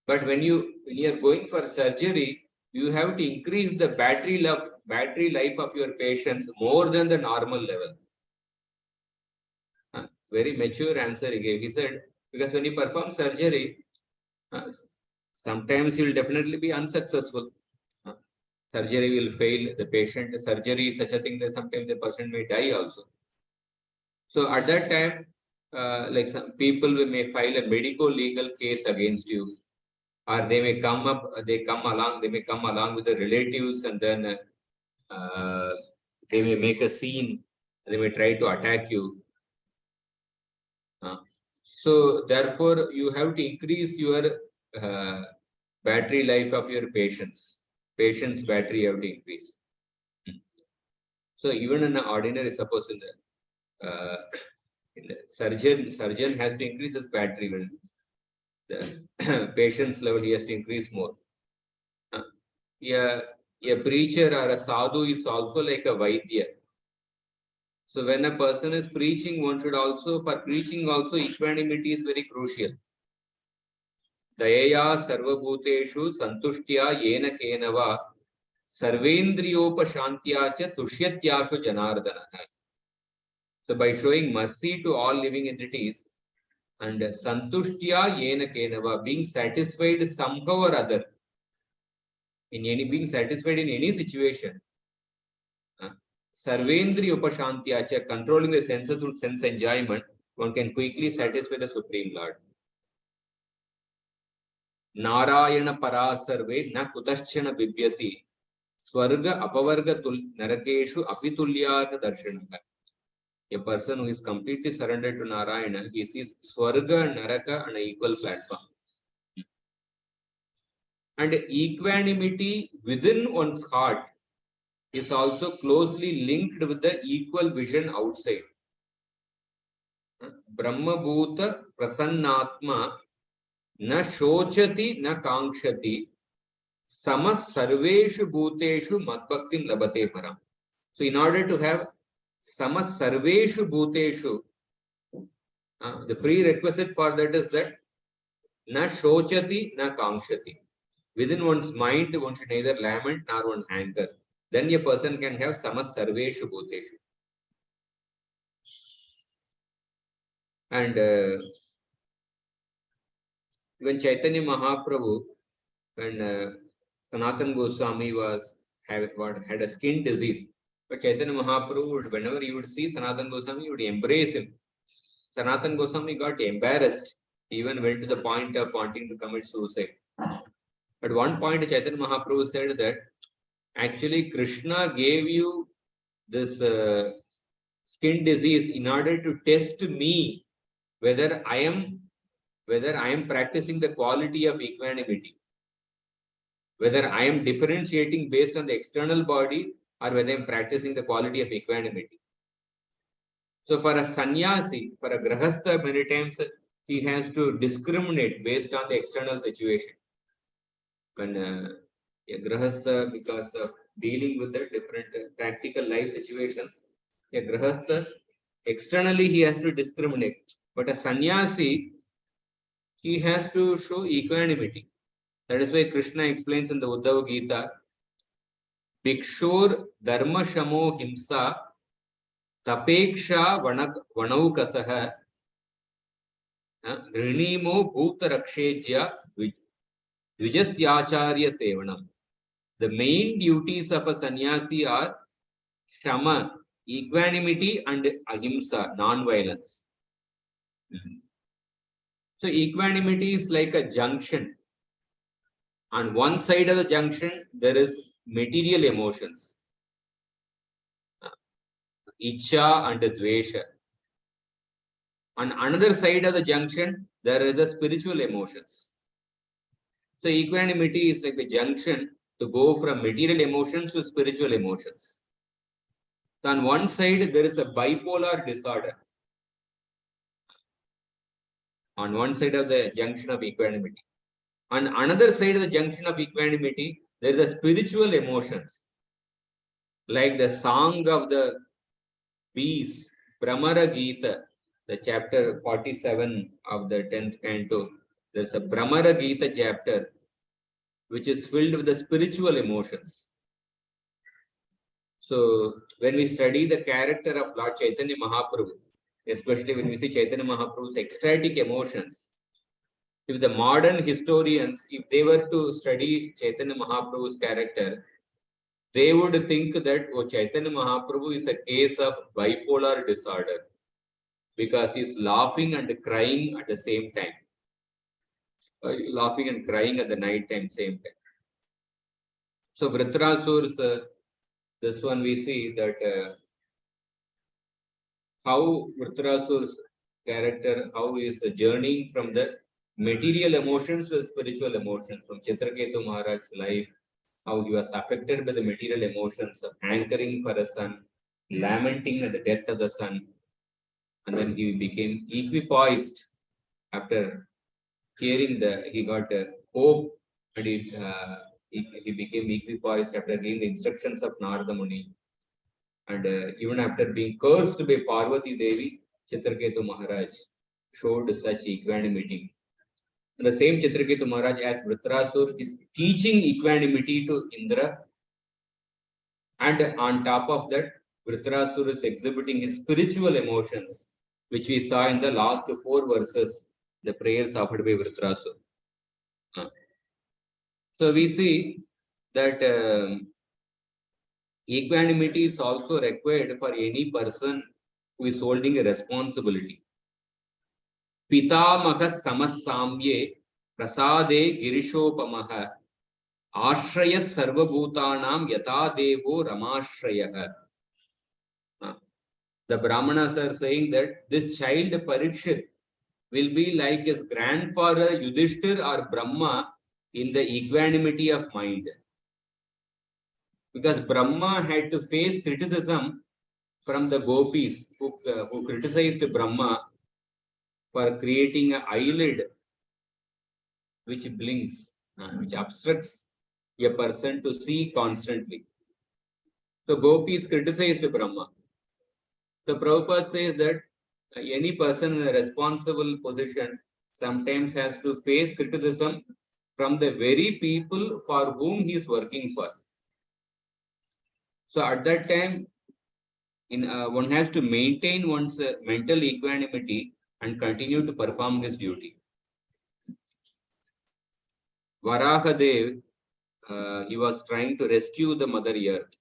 Speaker 2: but when you are going for surgery, you have to increase the battery life of your patients more than the normal level. Very mature answer he gave. He said, because when you perform surgery, sometimes you will definitely be unsuccessful. Surgery will fail the patient. Surgery is such a thing that sometimes the person may die also. So at that time, like some people may file a medico-legal case against you, or they may come along with the relatives, and then they may make a scene. They may try to attack you. So therefore, you have to increase your battery life of your patients. Patient's battery have to increase. So even in an ordinary, suppose in the surgeon has to increase his battery level. The patient's level, he has to increase more. A preacher or a sadhu is also like a vaidya. So when a person is preaching, one should also, for preaching also, equanimity is very crucial. Dayaya sarvabhuteshu santushtya yena kenava sarvendriyopashantya cha tushyatyashu janardana. So by showing mercy to all living entities and santushtya yena kenava, being satisfied somehow or other, being satisfied in any situation, sarvendri upashantya, controlling the senses with sense enjoyment, one can quickly satisfy the Supreme Lord. Narayana parasarve na kutaschana bibyati swarga apavarga narakeshu apitulyartha darshanaka. A person who is completely surrendered to Narayana, he sees swarga and naraka on an equal platform. And equanimity within one's heart is also closely linked with the equal vision outside. Brahma Bhuta Prasannatma na shochati na kankshati sama sarveshu bhuteshu madbhaktim labate param. So in order to have sama sarveshu bhuteshu, the prerequisite for that is that na shochati na kankshati. Within one's mind, one should neither lament nor one anger. Then a person can have sama sarveshu bhuteshu. And when Chaitanya Mahaprabhu, when Sanatana Goswami had a skin disease, but Chaitanya Mahaprabhu, whenever he would see Sanatana Goswami, he would embrace him. Sanatana Goswami got embarrassed. He even went to the point of wanting to commit suicide. At one point, Chaitanya Mahaprabhu said that actually Krishna gave you this skin disease in order to test me whether I am practicing the quality of equanimity, whether I am differentiating based on the external body or whether I am practicing the quality of equanimity. So for a sannyasi, for a grahastha, many times he has to discriminate based on the external situation. When a grahastha, because of dealing with the different practical life situations, a grahastha, externally he has to discriminate. But a sannyasi, he has to show equanimity. That is why Krishna explains in the Uddhava Gita, Bhikshur dharma shamo himsa tapeksha vanaukasaha rinimo bhuta rakshejya vijasyacharya sevanam. The main duties of a sannyasi are shama, equanimity, and ahimsa, non-violence. So equanimity is like a junction. On one side of the junction, there is material emotions, Icha and Dvesha. On another side of the junction, there are the spiritual emotions. So equanimity is like the junction to go from material emotions to spiritual emotions. So on one side, there is a bipolar disorder. On one side of the junction of equanimity. On another side of the junction of equanimity, there is a spiritual emotions. Like the song of the bees, Brahmara Gita, the chapter 47 of the 10th canto. There's a Brahmara Gita chapter which is filled with the spiritual emotions. So when we study the character of Lord Chaitanya Mahaprabhu, especially when we see Chaitanya Mahaprabhu's ecstatic emotions, if the modern historians, if they were to study Chaitanya Mahaprabhu's character, they would think that Chaitanya Mahaprabhu is a case of bipolar disorder because he's laughing and crying at the same time. Laughing and crying at the night time, same time. So Vritrasur's, this one we see that how Vritrasur's character, how he is journeying from the material emotions to spiritual emotions, from Chitraketu Maharaj's life, how he was affected by the material emotions of hankering for a son, lamenting at the death of the son, and then he became equipoised after hearing he got hope, and he became equipoised after getting the instructions of Narada Muni. And even after being cursed by Parvati Devi, Chitraketu Maharaj showed such equanimity. And the same Chitraketu Maharaj, as Vritrasur, is teaching equanimity to Indra. And on top of that, Vritrasur is exhibiting his spiritual emotions, which we saw in the last 4 verses, the prayers offered by Vritrasur. So we see that equanimity is also required for any person who is holding a responsibility. Pitamaha samasamye prasade girishopamaha ashraya sarvabhutanam yata devo ramashrayah. The Brahmanas are saying that this child Parikshit will be like his grandfather Yudhishthir or Brahma in the equanimity of mind. Because Brahma had to face criticism from the gopis who criticized Brahma for creating an eyelid which blinks, which obstructs a person to see constantly. So gopis criticized Brahma. So Prabhupada says that any person in a responsible position sometimes has to face criticism from the very people for whom he is working for. So at that time, one has to maintain one's mental equanimity and continue to perform his duty. Varahadev, he was trying to rescue the Mother Earth.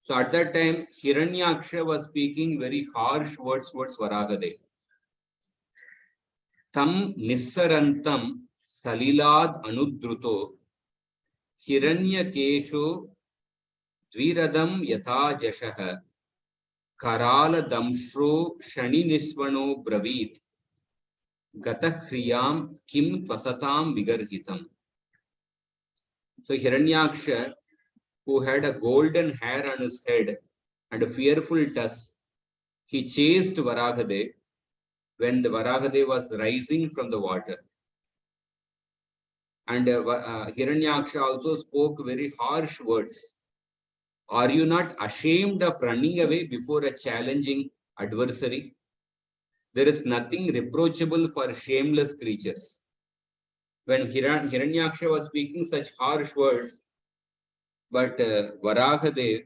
Speaker 2: So at that time, Hiranyaksha was speaking very harsh words towards Varahadev. Tam nissarantam salilad anudruto Hiranyakesho dviradam yatha jashaha Karala damshro shani nisvano bravit Gatahriyam kim tvasatam vigarhitam. So Hiranyaksha, who had a golden hair on his head and a fearful tusk, he chased Varahadev when the Varahadev was rising from the water. And Hiranyaksha also spoke very harsh words. Are you not ashamed of running away before a challenging adversary? There is nothing reproachable for shameless creatures. When Hiranyaksha was speaking such harsh words, but Varahadev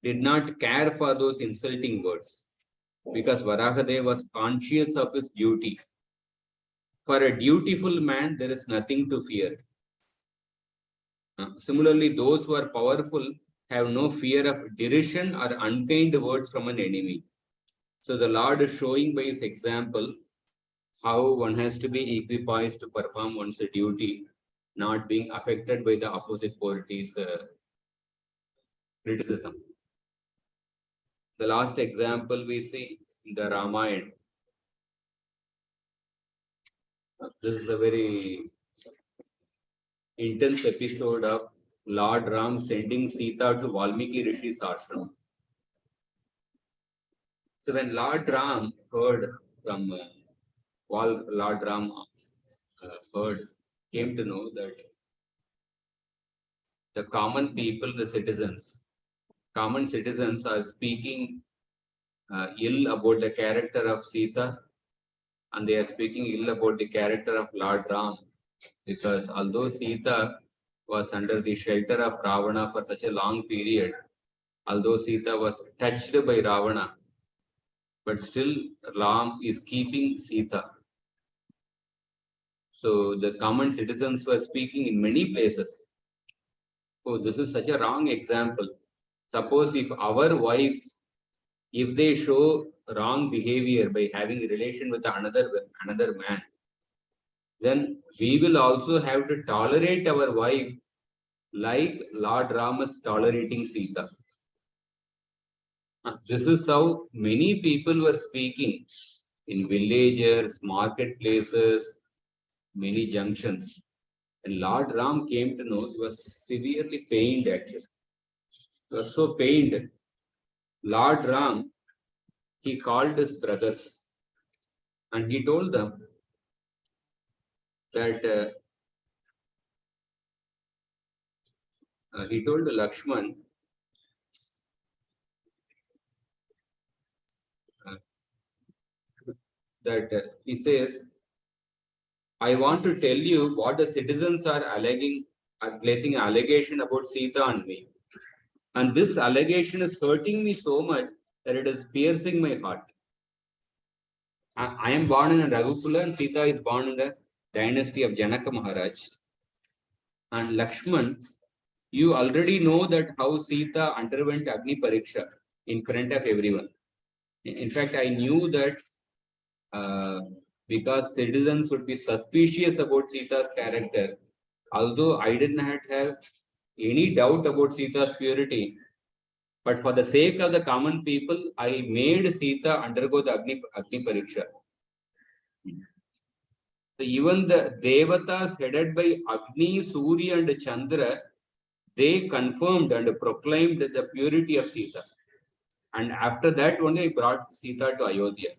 Speaker 2: did not care for those insulting words because Varahadev was conscious of his duty. For a dutiful man, there is nothing to fear. Similarly, those who are powerful have no fear of derision or unkind words from an enemy. So the Lord is showing by his example how one has to be equipoised to perform one's duty, not being affected by the opposite party's criticism. The last example we see in the Ramayana. This is a very intense episode of Lord Ram sending Sita to Valmiki Rishi's ashram. So when Lord Ram heard from Lord Ram came to know that the common people, the common citizens are speaking ill about the character of Sita, and they are speaking ill about the character of Lord Ram, because although Sita was under the shelter of Ravana for such a long period, although Sita was touched by Ravana, but still Ram is keeping Sita. So the common citizens were speaking in many places. Oh, this is such a wrong example. Suppose if our wives, if they show wrong behavior by having a relation with another man, then we will also have to tolerate our wife like Lord Ram is tolerating Sita. This is how many people were speaking in villages, marketplaces, many junctions. And Lord Ram came to know, he was severely pained actually. He was so pained. Lord Ram, he called his brothers and he told them that he told Lakshman that he says, I want to tell you what the citizens are placing an allegation about Sita on me. And this allegation is hurting me so much that it is piercing my heart. I am born in a Raghukula and Sita is born in the dynasty of Janaka Maharaj. And Lakshman, you already know that how Sita underwent Agni Pariksha in front of everyone. In fact, I knew that because citizens would be suspicious about Sita's character, although I did not have any doubt about Sita's purity, but for the sake of the common people, I made Sita undergo the Agni Pariksha. So even the Devatas headed by Agni, Surya and Chandra, they confirmed and proclaimed the purity of Sita. And after that only I brought Sita to Ayodhya.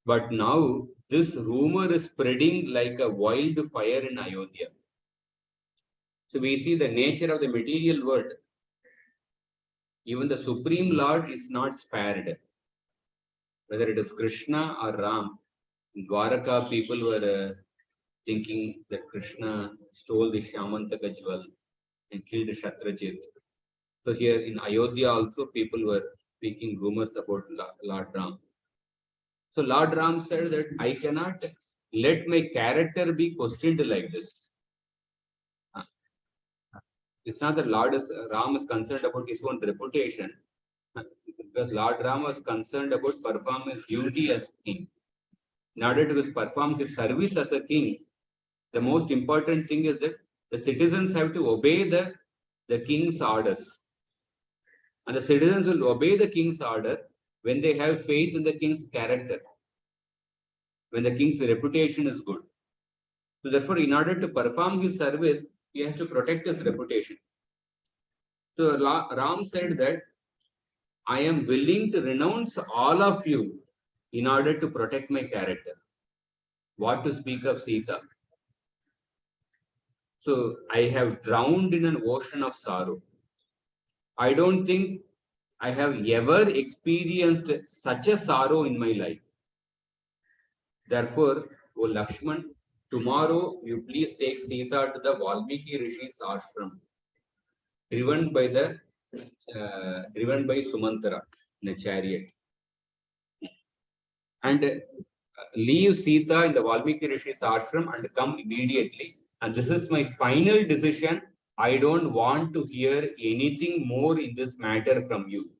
Speaker 2: But now this rumor is spreading like a wildfire in Ayodhya. So we see the nature of the material world. Even the Supreme Lord is not spared. Whether it is Krishna or Ram, in Dwaraka people were thinking that Krishna stole the Shamantaka jewel and killed Shatrajit. So here in Ayodhya also people were speaking rumors about Lord Ram. So Lord Ram said that I cannot let my character be questioned like this. It's not that Ram is concerned about his own reputation, because Lord Ram was concerned about performing his duty as king. In order to perform his service as a king, the most important thing is that the citizens have to obey the king's orders. And the citizens will obey the king's order when they have faith in the king's character, when the king's reputation is good. So therefore, in order to perform his service, he has to protect his reputation. So Ram said that I am willing to renounce all of you in order to protect my character. What to speak of Sita? So I have drowned in an ocean of sorrow. I don't think I have ever experienced such a sorrow in my life. Therefore, O Lakshman, tomorrow you please take Sita to the Valmiki Rishi's ashram, driven by Sumantara in a chariot, and leave Sita in the Valmiki Rishi's ashram and come immediately. And this is my final decision. I don't want to hear anything more in this matter from you.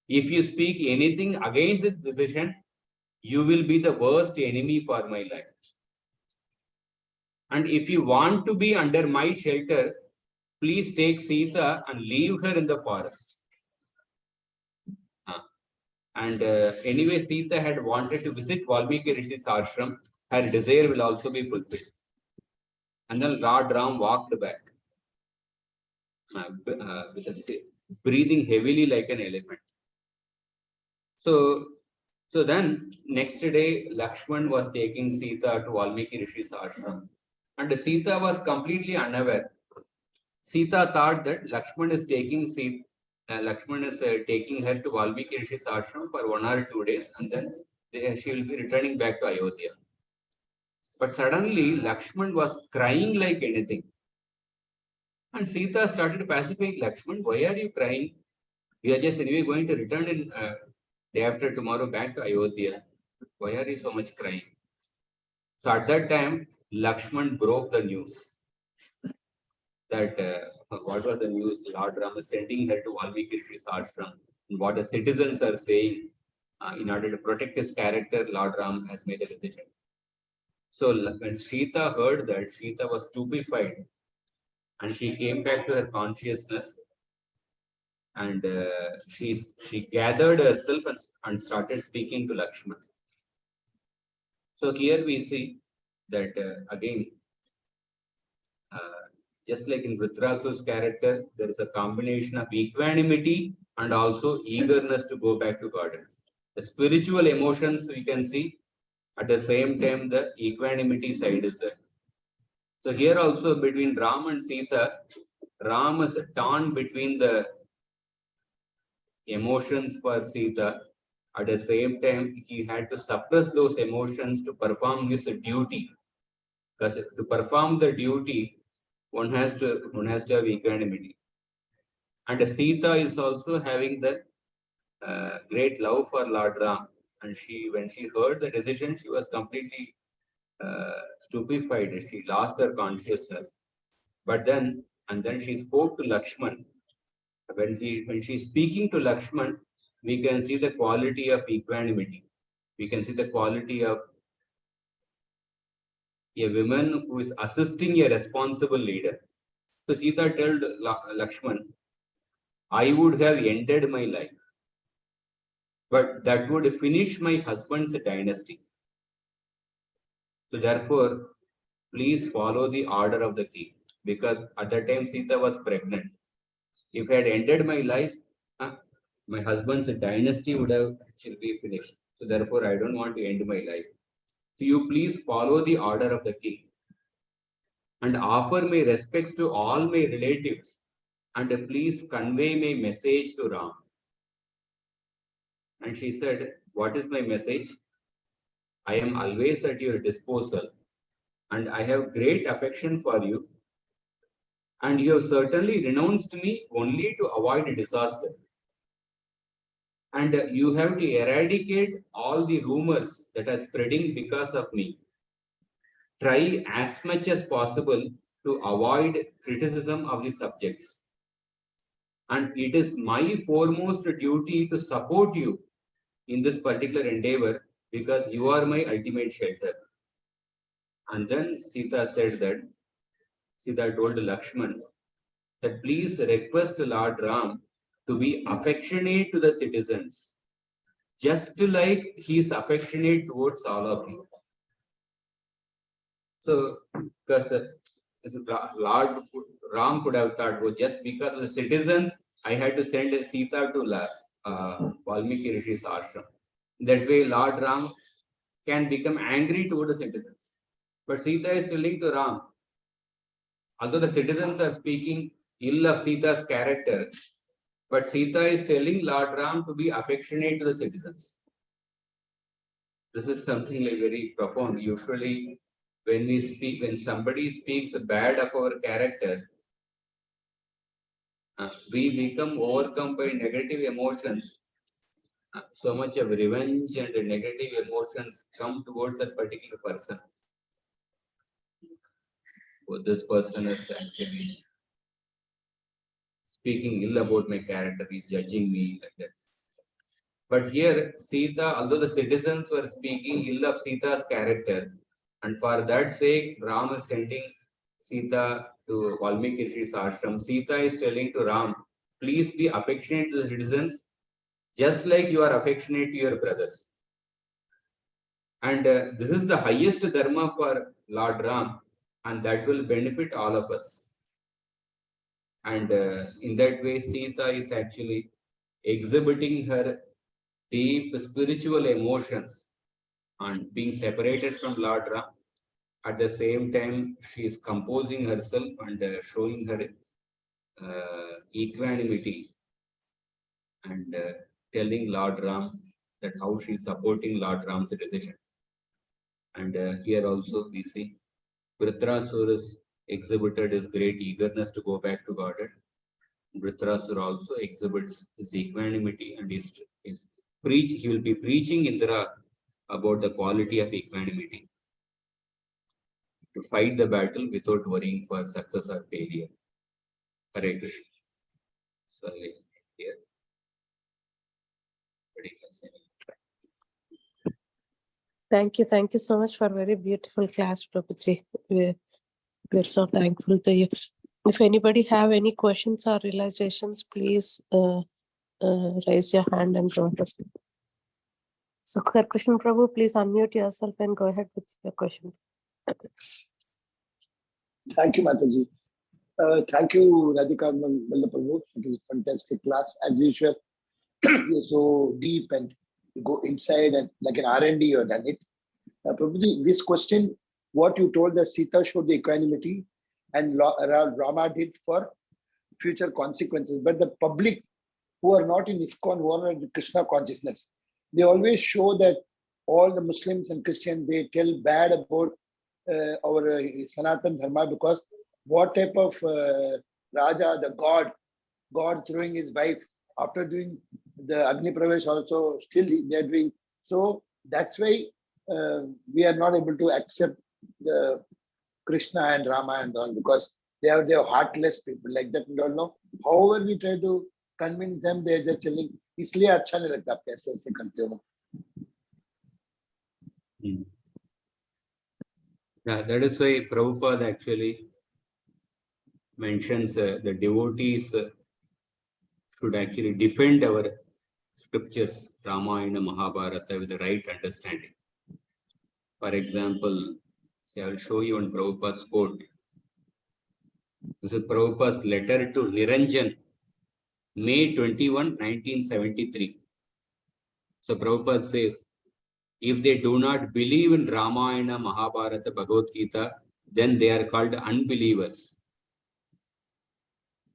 Speaker 2: If you speak anything against this decision, you will be the worst enemy for my life. And if you want to be under my shelter, please take Sita and leave her in the forest. And anyway, Sita had wanted to visit Valmiki Rishi's ashram. Her desire will also be fulfilled. And then Lord Ram walked back, breathing heavily like an elephant. So then next day, Lakshman was taking Sita to Valmiki Rishi's ashram. And Sita was completely unaware. Sita thought that Lakshman is taking taking her to Valmiki Rishi's ashram for 1 or 2 days, and then she will be returning back to Ayodhya. But suddenly Lakshman was crying like anything. And Sita started pacifying Lakshman, why are you crying? We are just anyway going to return in day after tomorrow back to Ayodhya. Why are you so much crying? So at that time, Lakshman broke the news that what was the news? Lord Ram is sending her to Valmiki Rishi's ashram. And what the citizens are saying, in order to protect his character, Lord Ram has made a decision. So when Sita heard that, Sita was stupefied, and she came back to her consciousness, and she gathered herself and started speaking to Lakshman. So here we see that again, just like in Vritrasu's character, there is a combination of equanimity and also eagerness to go back to God. The spiritual emotions we can see, at the same time the equanimity side is there. So here also between Ram and Sita, Ram is torn between the emotions for Sita. At the same time, he had to suppress those emotions to perform his duty. Because to perform the duty, one has to have equanimity. And Sita is also having the great love for Lord Ram. And when she heard the decision, she was completely stupefied. She lost her consciousness. But then she spoke to Lakshman. When she's speaking to Lakshman, we can see the quality of equanimity. We can see the quality of a woman who is assisting a responsible leader. So Sita told Lakshman, I would have ended my life, but that would finish my husband's dynasty. So therefore, please follow the order of the king. Because at that time Sita was pregnant. If I had ended my life, my husband's dynasty would have actually be finished. So therefore, I don't want to end my life. So you please follow the order of the king and offer my respects to all my relatives, and please convey my message to Ram. And she said, what is my message? I am always at your disposal, and I have great affection for you, and you have certainly renounced me only to avoid disaster. And you have to eradicate all the rumors that are spreading because of me. Try as much as possible to avoid criticism of the subjects. And it is my foremost duty to support you in this particular endeavor because you are my ultimate shelter. And then Sita said that, Sita told Lakshman that please request Lord Ram to be affectionate to the citizens, just like he is affectionate towards all of you. So, because Lord Ram could have thought, well, just because of the citizens, I had to send Sita to Valmiki Rishi's ashram. That way, Lord Ram can become angry toward the citizens. But Sita is telling to Ram, although the citizens are speaking ill of Sita's character, but Sita is telling Lord Ram to be affectionate to the citizens. This is something like very profound. Usually, when we speak, when somebody speaks bad of our character, we become overcome by negative emotions. So much of revenge and negative emotions come towards that particular person. Oh, this person is actually speaking ill about my character, he's judging me like that. But here, Sita, although the citizens were speaking ill of Sita's character, and for that sake, Ram is sending Sita to Valmiki Rishi's ashram. Sita is telling to Ram, please be affectionate to the citizens, just like you are affectionate to your brothers. And this is the highest dharma for Lord Ram, and that will benefit all of us. And in that way, Sita is actually exhibiting her deep spiritual emotions and being separated from Lord Ram. At the same time, she is composing herself and showing her equanimity and telling Lord Ram that how she is supporting Lord Ram's decision. And here also we see Vritrasura's exhibited his great eagerness to go back to Godhead. Vritrasura also exhibits his equanimity and he will be preaching Indra about the quality of equanimity to fight the battle without worrying for success or failure. Hare Krishna. So here.
Speaker 1: Thank you. Thank you so much for a very beautiful class, Prabhuji. We're so thankful to you. If anybody have any questions or realizations, please raise your hand and go ahead. So, Krishna Prabhu, please unmute yourself and go ahead with your question.
Speaker 3: Thank you, Mataji. Thank you, Radhika Vallabha Prabhu. It is a fantastic class. As usual, you're so deep and you go inside and like an R&D, you have done it. Prabhuji, this question, what you told that Sita showed the equanimity and Rama did for future consequences. But the public who are not in ISKCON, who are in Krishna consciousness, they always show that all the Muslims and Christians, they tell bad about our Sanatan Dharma because what type of Raja, the God throwing his wife after doing the Agni Pravesh also, still they are doing. So that's why we are not able to accept the Krishna and Rama and all because they are heartless people like that. We don't know. However, we try to convince them, they are just telling, इसलिए अच्छा नहीं लगता आप कैसे ऐसे करते हो.
Speaker 2: Yeah, that is why Prabhupada actually mentions the devotees should actually defend our scriptures, Ramayana, Mahabharata, with the right understanding. For example, See, I will show you on Prabhupada's quote. This is Prabhupada's letter to Niranjan, May 21, 1973. So Prabhupada says, if they do not believe in Ramayana, Mahabharata, Bhagavad Gita, then they are called unbelievers.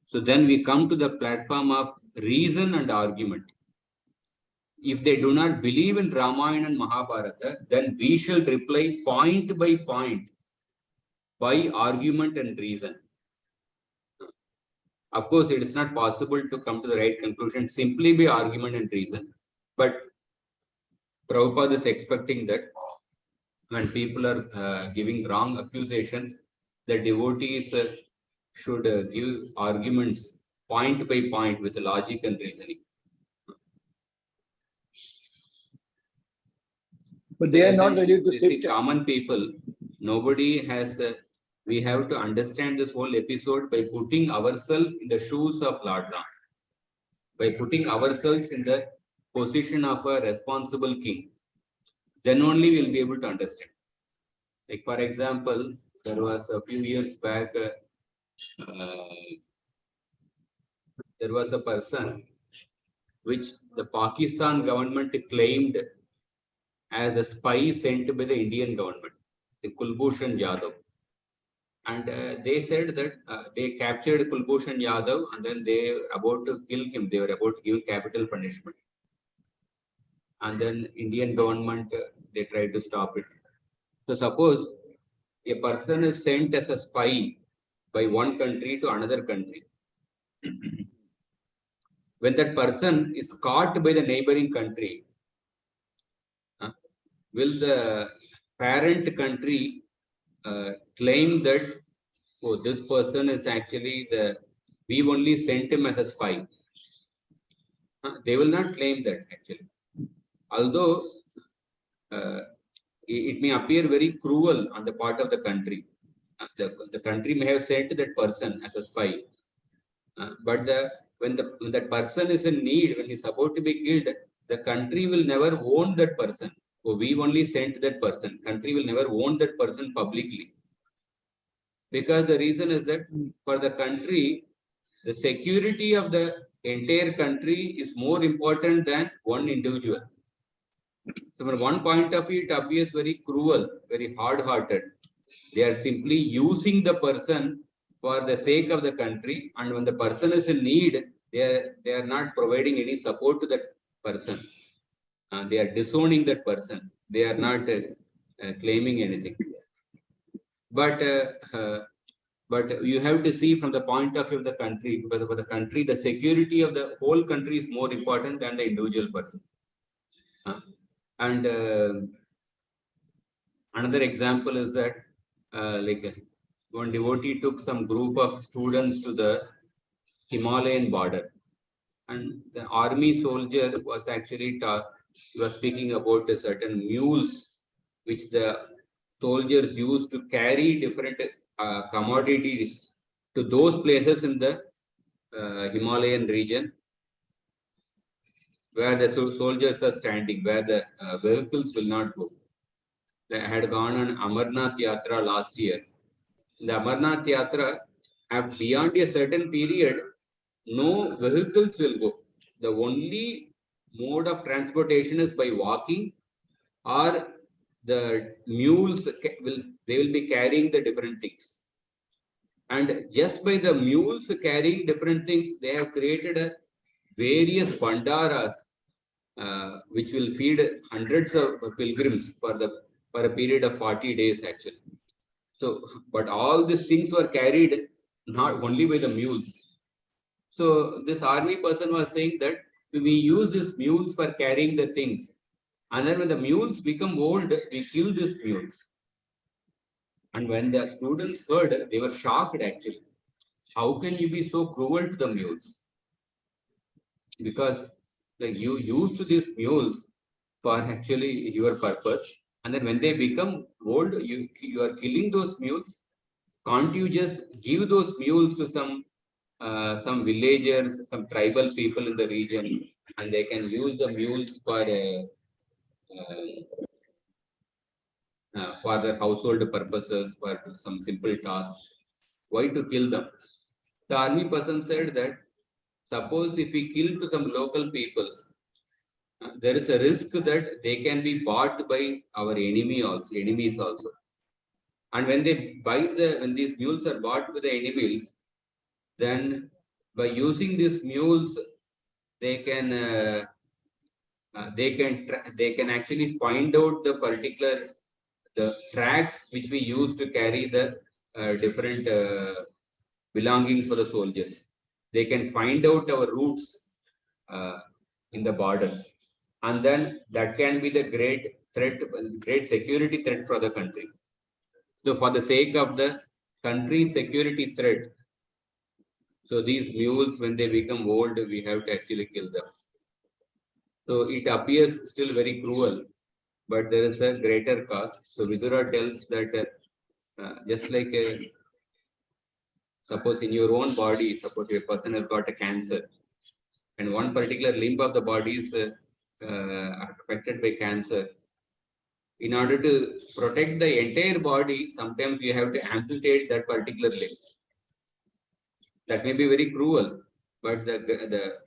Speaker 2: So then we come to the platform of reason and argument. If they do not believe in Ramayana and Mahabharata, then we shall reply point by point by argument and reason. Of course, it is not possible to come to the right conclusion simply by argument and reason. But Prabhupada is expecting that when people are giving wrong accusations, the devotees should give arguments point by point with logic and reasoning.
Speaker 3: But they are not ready to sit.
Speaker 2: Common people, nobody has. We have to understand this whole episode by putting ourselves in the shoes of Lord Ram, by putting ourselves in the position of a responsible king. Then only we'll be able to understand. Like for example, there was a few years back, there was a person which the Pakistan government claimed as a spy sent by the Indian government, the Kulbhushan Yadav. And they said that they captured Kulbhushan Yadav and then they were about to kill him. They were about to give capital punishment. And then Indian government, they tried to stop it. So suppose a person is sent as a spy by one country to another country. When that person is caught by the neighboring country, will the parent country claim that, oh, this person is actually we only sent him as a spy? They will not claim that actually. Although it may appear very cruel on the part of the country. The country may have sent that person as a spy. But when that person is in need, when he's about to be killed, the country will never own that person. So we only sent that person. Country will never own that person publicly. Because the reason is that for the country, the security of the entire country is more important than one individual. So from one point of view, it appears very cruel, very hard-hearted. They are simply using the person for the sake of the country, and when the person is in need, they are not providing any support to that person. They are disowning that person. They are not claiming anything. But you have to see from the point of view of the country, because for the country, the security of the whole country is more important than the individual person. And another example is that like one devotee took some group of students to the Himalayan border, and the army soldier was actually he was speaking about a certain mules which the soldiers used to carry different commodities to those places in the Himalayan region where the soldiers are standing, where the vehicles will not go. They had gone on Amarnath Yatra last year. In the Amarnath Yatra, beyond a certain period, no vehicles will go. The only mode of transportation is by walking, or the mules will be carrying the different things. And just by the mules carrying different things, they have created various bandaras which will feed hundreds of pilgrims for a period of 40 days actually. So, but all these things were carried not only by the mules. So this army person was saying that we use these mules for carrying the things. And then when the mules become old, we kill these mules. And when the students heard, they were shocked actually. How can you be so cruel to the mules? Because like you used these mules for actually your purpose. And then when they become old, you are killing those mules. Can't you just give those mules to some villagers, some tribal people in the region, and they can use the mules for for their household purposes, for some simple tasks. Why to kill them? The army person said that suppose if we kill to some local people, there is a risk that they can be bought by our enemies also. And when when these mules are bought by the enemies, then by using these mules, they can they can actually find out the tracks which we use to carry the different belongings for the soldiers. They can find out our routes in the border, and then that can be the great security threat for the country. So for the sake of the country's security threat, so these mules, when they become old, we have to actually kill them. So it appears still very cruel, but there is a greater cause. So Vidura tells that just like suppose in your own body, suppose a person has got a cancer, and one particular limb of the body is affected by cancer. In order to protect the entire body, sometimes you have to amputate that particular limb. That may be very cruel, but the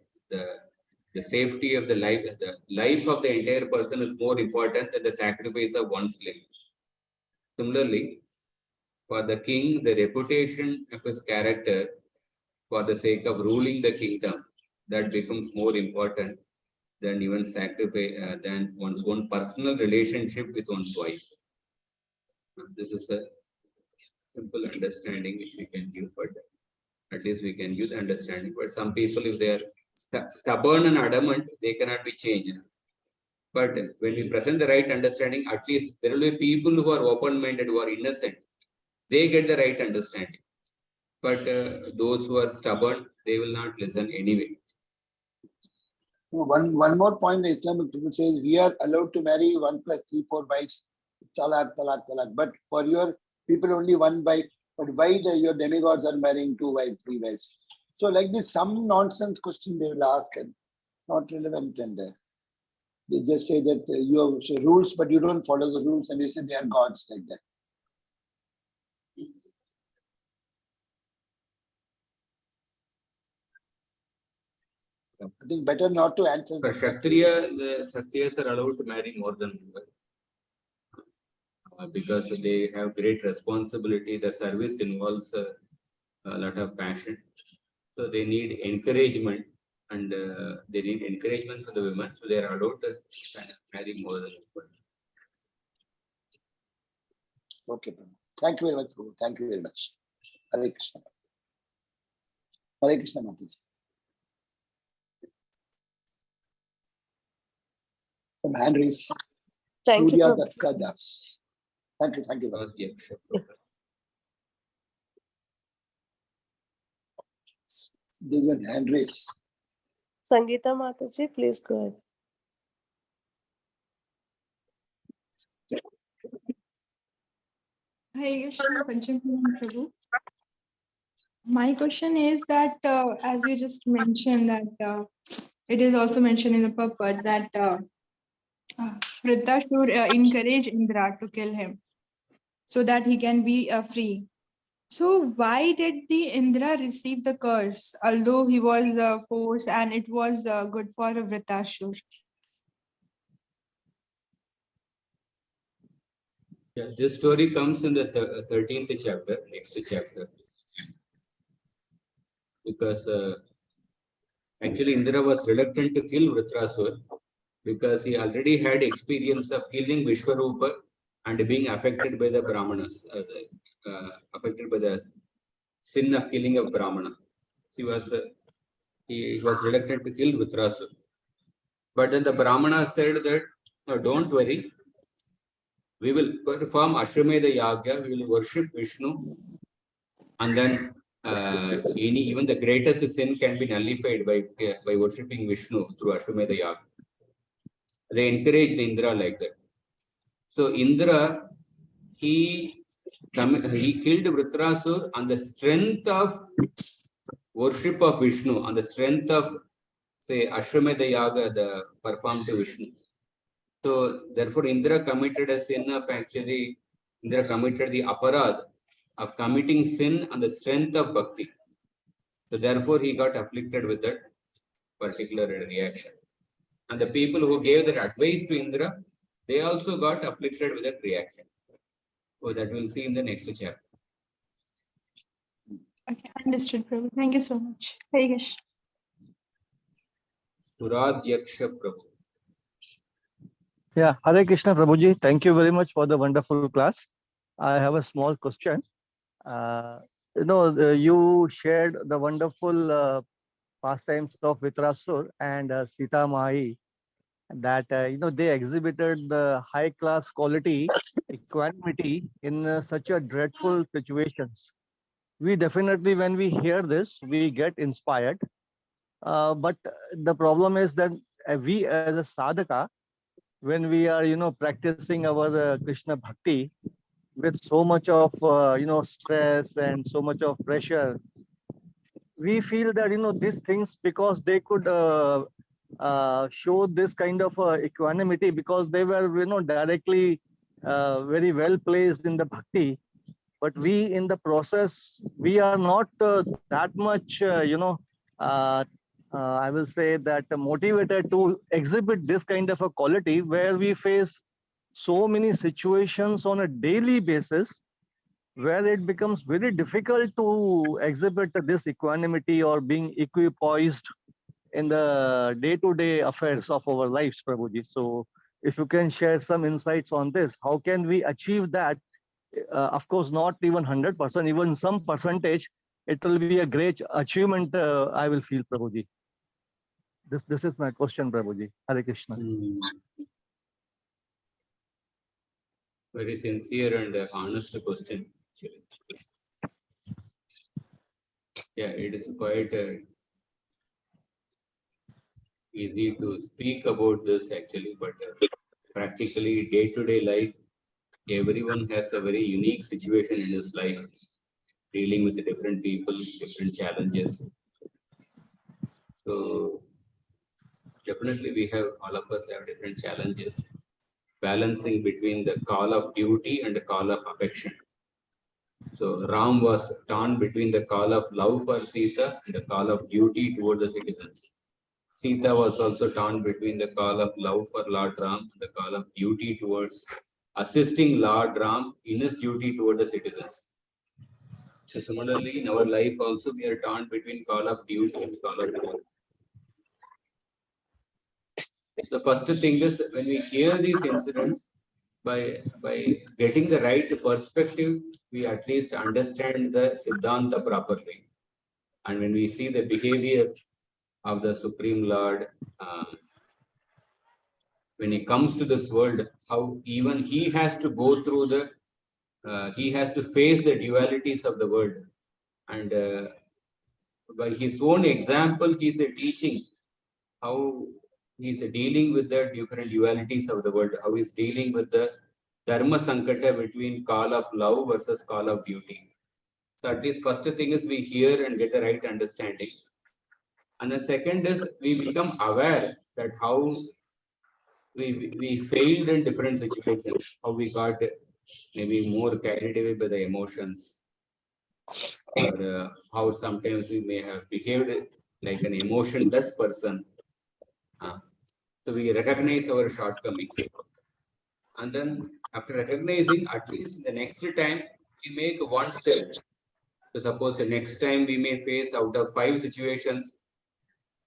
Speaker 2: safety of the life of the entire person is more important than the sacrifice of one's limb. Similarly, for the king, the reputation of his character for the sake of ruling the kingdom, that becomes more important than even sacrifice, than one's own personal relationship with one's wife. This is a simple understanding which we can give, but at least we can use understanding. But some people, if they are stubborn and adamant, they cannot be changed. But when we present the right understanding, at least there will be people who are open-minded, who are innocent. They get the right understanding. But those who are stubborn, they will not listen anyway.
Speaker 3: One more point the Islamic people says we are allowed to marry 1 + 3, 4 wives. Talak, talak, talak. But for your people only 1 wife. But why your demigods are marrying 2 wives, 3 wives? So like this, some nonsense question they will ask and not relevant, and they just say that you have rules, but you don't follow the rules, and you say they are gods like that. I think better not to answer.
Speaker 2: For Kshatriya, the Kshatriyas are allowed to marry more than 1 because they have great responsibility. The service involves a lot of passion. So they need encouragement, and they need encouragement for the women. So they are allowed to marry more than 1.
Speaker 3: Okay, thank you very much, Prabhu. Thank you very much. Hare Krishna. Hare Krishna, Mataji. Some hand raise.
Speaker 1: Thank you,
Speaker 3: Surya
Speaker 1: Prabhu.
Speaker 3: Datta Das. Thank you, thank you. There's one hand raise.
Speaker 1: Sangeeta Mataji, please go ahead.
Speaker 4: Hi, Krishna Prabhu. My question is that as you just mentioned that it is also mentioned in the purport that Vritra should encourage Indra to kill him so that he can be free. So why did the Indra receive the curse, although he was forced and it was good for Vritrashur?
Speaker 2: Yeah, this story comes in the 13th chapter, next chapter. Because actually Indra was reluctant to kill Vritrasur because he already had experience of killing Vishwarupa and being affected by the Brahmanas, affected by the sin of killing a Brahmana. He was reluctant to kill Vritrasur. But then the Brahmana said that, no, don't worry, we will perform Ashwamedha Yagya, we will worship Vishnu, and then even the greatest sin can be nullified by worshipping Vishnu through Ashwamedha Yagya. They encouraged Indra like that. So Indra, he killed Vritrasur on the strength of worship of Vishnu, on the strength of, say, Ashwamedha Yaga, the performed to Vishnu. So therefore, Indra committed a sin of actually, Indra committed the aparad of committing sin on the strength of bhakti. So therefore, he got afflicted with that particular reaction. And the people who gave that advice to Indra, they also got afflicted with that reaction. So that we'll see in the next chapter.
Speaker 4: Okay, understood, Prabhu. Thank you so much. Hare Krishna.
Speaker 2: Suradhyaksha Prabhu.
Speaker 5: Yeah, Hare Krishna Prabhuji. Thank you very much for the wonderful class. I have a small question. You shared the wonderful pastimes of Vitrasur and Sita Mai, that they exhibited the high class quality equanimity in such a dreadful situations. We definitely, when we hear this, we get inspired. But the problem is that we as a sadhaka, when we are practicing our Krishna bhakti with so much of stress and so much of pressure, we feel that these things, because they could show this kind of equanimity, because they were directly very well placed in the bhakti, but we in the process, we are not that much uh, I will say that motivated to exhibit this kind of a quality, where we face so many situations on a daily basis, where it becomes very difficult to exhibit this equanimity or being equipoised in the day-to-day affairs of our lives, Prabhuji. So if you can share some insights on this, how can we achieve that? Of course, not even 100%, even some percentage, it will be a great achievement, I will feel, Prabhuji. This is my question, Prabhuji. Hare Krishna.
Speaker 2: Very sincere and honest question. Actually. Yeah, it is quite easy to speak about this actually, but practically day-to-day life, everyone has a very unique situation in his life, dealing with different people, different challenges. So definitely we have, all of us have different challenges, balancing between the call of duty and the call of affection. So Ram was torn between the call of love for Sita and the call of duty toward the citizens. Sita was also torn between the call of love for Lord Ram and the call of duty towards assisting Lord Ram in his duty toward the citizens. So similarly, in our life also, we are torn between call of duty and call of love. The first thing is, when we hear these incidents, by getting the right perspective, we at least understand the Siddhanta properly. And when we see the behavior of the Supreme Lord, when he comes to this world, how even he has to go through he has to face the dualities of the world. And by his own example, he is teaching how he is dealing with the different dualities of the world, how he is dealing with the dharma sankata between call of love versus call of duty. So at least first thing is we hear and get the right understanding. And the second is we become aware that how we failed in different situations, how we got maybe more carried away by the emotions, or how sometimes we may have behaved like an emotionless person. So we recognize our shortcomings. And then after recognizing, at least the next time, we make one step. So suppose the next time we may face out of 5 situations,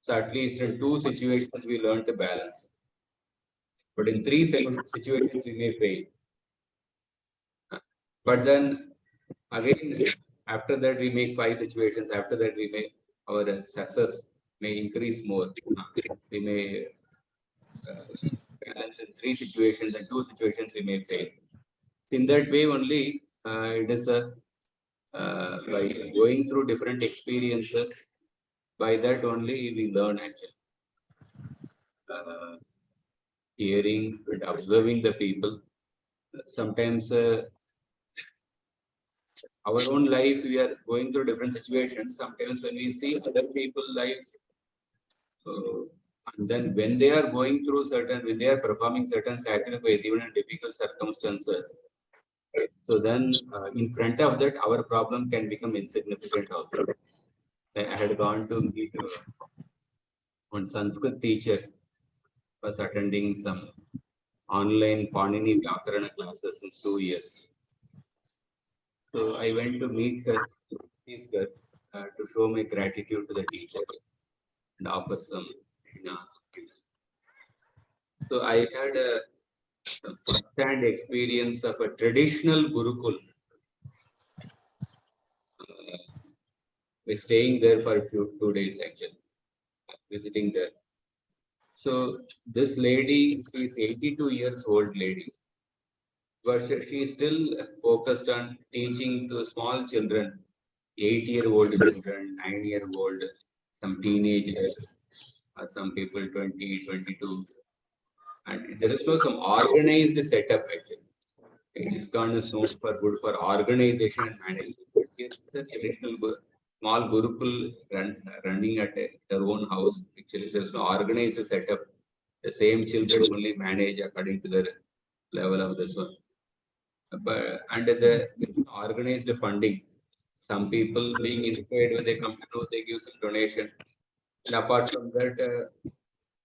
Speaker 2: so at least in 2 situations we learn to balance. But in 3 situations we may fail. But then again, after that we make 5 situations. After that we may, our success may increase more. We may balance in 3 situations, and 2 situations we may fail. In that way only, it is by going through different experiences, by that only we learn actually. Hearing and observing the people. Sometimes our own life, we are going through different situations. Sometimes when we see other people's lives, And then when they are going through when they are performing certain sacrifice, even in difficult circumstances, so then in front of that, our problem can become insignificant also. I had gone to meet one Sanskrit teacher, was attending some online Panini Vyakarana classes since 2 years. So I went to meet her, to show my gratitude to the teacher and offer some gifts. So I had some first-hand experience of a traditional Gurukul. We're staying there for 2 days actually, visiting there. So this lady, she's 82 years old lady, but she's still focused on teaching to small children, 8-year-old children, 9-year-old, some teenagers, some people 20, 22. And there is no some organized setup actually. ISKCON is known for good for organization and management. It's a traditional small Gurukul running at their own house. Actually, there's no organized setup. The same children only manage according to the level of this one. But under the organized funding, some people being inspired when they come to know, they give some donation. And apart from that,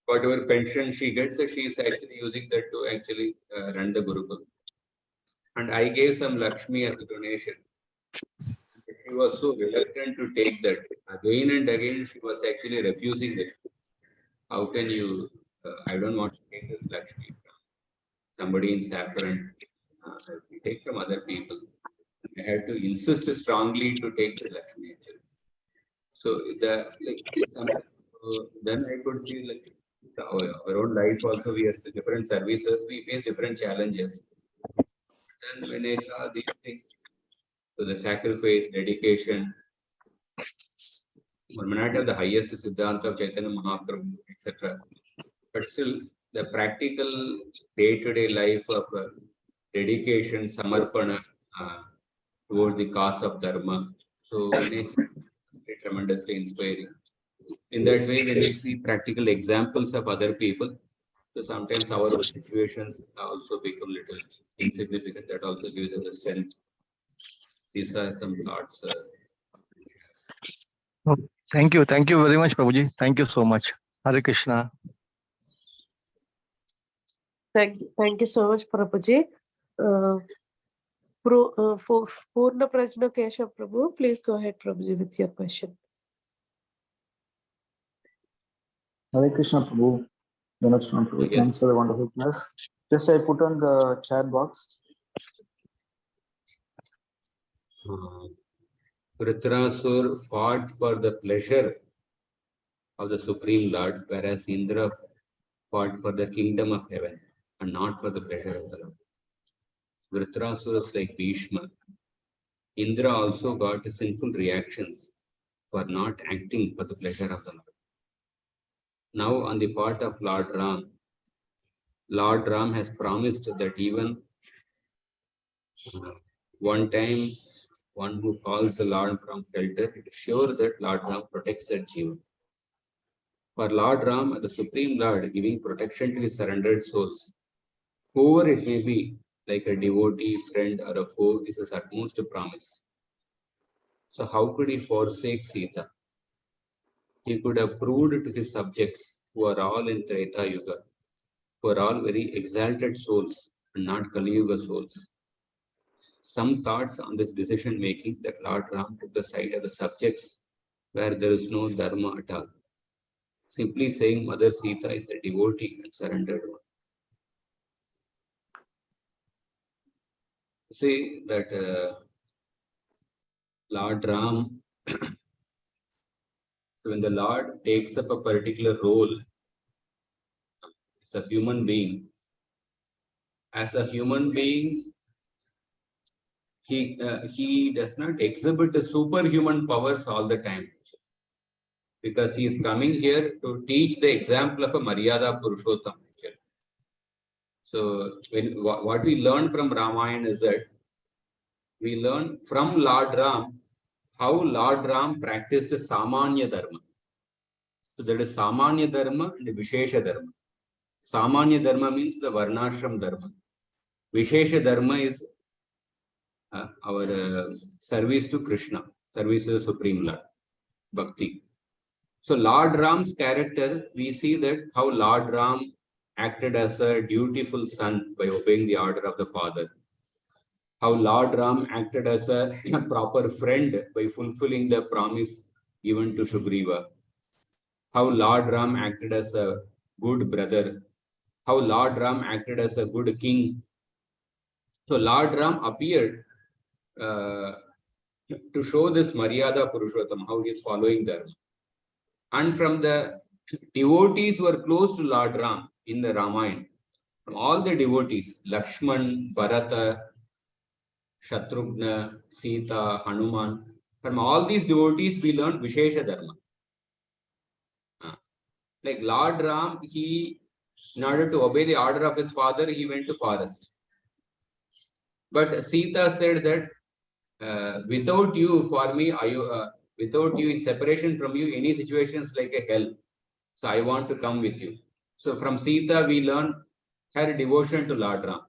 Speaker 2: whatever pension she gets, she is actually using that to actually run the Gurukul. And I gave some Lakshmi as a donation. She was so reluctant to take that. Again and again, she was actually refusing it. How can you? I don't want to take this Lakshmi from somebody in saffron. We take from other people. I had to insist strongly to take the Lakshmi actually. So then I could see like our own life also. We have different services. We face different challenges. Then when I saw these things, so the sacrifice, dedication, one may not have the highest Siddhanta of Chaitanya Mahaprabhu, etc. But still, the practical day-to-day life of dedication, samarpana towards the cause of dharma. So when I see it, tremendously inspiring. In that way, when we see practical examples of other people, so sometimes our situations also become little insignificant. That also gives us a strength. These are some thoughts.
Speaker 5: Thank you. Thank you very much, Prabhuji. Thank you so much. Hare Krishna.
Speaker 1: Thank you so much, Prabhuji. Purna Prajna Keshav Prabhu, please go ahead, Prabhuji, with your question.
Speaker 6: Hare Krishna Prabhu. Prabhu.
Speaker 2: Yes.
Speaker 6: Thanks for the wonderful class. Just I put on the chat box.
Speaker 2: Vritrasur fought for the pleasure of the Supreme Lord, whereas Indra fought for the kingdom of heaven and not for the pleasure of the Lord. Vritrasur is like Bhishma. Indra also got sinful reactions for not acting for the pleasure of the Lord. Now, on the part of Lord Ram has promised that even one time, one who calls the Lord from shelter, it is sure that Lord Ram protects that jiva. For Lord Ram, the Supreme Lord, giving protection to his surrendered souls, whoever it may be, like a devotee, friend, or a foe, is his utmost promise. So how could he forsake Sita? He could have proved to his subjects, who are all in Treta Yuga, who are all very exalted souls and not Kali Yuga souls. Some thoughts on this decision making that Lord Ram took the side of the subjects where there is no dharma at all. Simply saying Mother Sita is a devotee and surrendered one. See that Lord Ram, so when the Lord takes up a particular role as a human being, he does not exhibit the superhuman powers all the time, because he is coming here to teach the example of a Maryada Purushottam. So what we learn from Ramayana is that we learn from Lord Ram how Lord Ram practiced Samanya Dharma. So that is Samanya Dharma and Vishesha Dharma. Samanya Dharma means the Varnashram Dharma. Vishesha Dharma is our service to Krishna, service to the Supreme Lord, Bhakti. So Lord Ram's character, we see that how Lord Ram acted as a dutiful son by obeying the order of the father. How Lord Ram acted as a proper friend by fulfilling the promise given to Sugriva. How Lord Ram acted as a good brother. How Lord Ram acted as a good king. So Lord Ram appeared to show this Maryada Purushottam, how he is following Dharma. And from the devotees who are close to Lord Ram in the Ramayana, from all the devotees, Lakshman, Bharata, Shatrughna, Sita, Hanuman, from all these devotees we learn Vishesha Dharma. Like Lord Ram, in order to obey the order of his father, he went to forest. But Sita said that without you, for me, without you, in separation from you, any situation is like a hell. So I want to come with you. So from Sita, we learn her devotion to Lord Ram,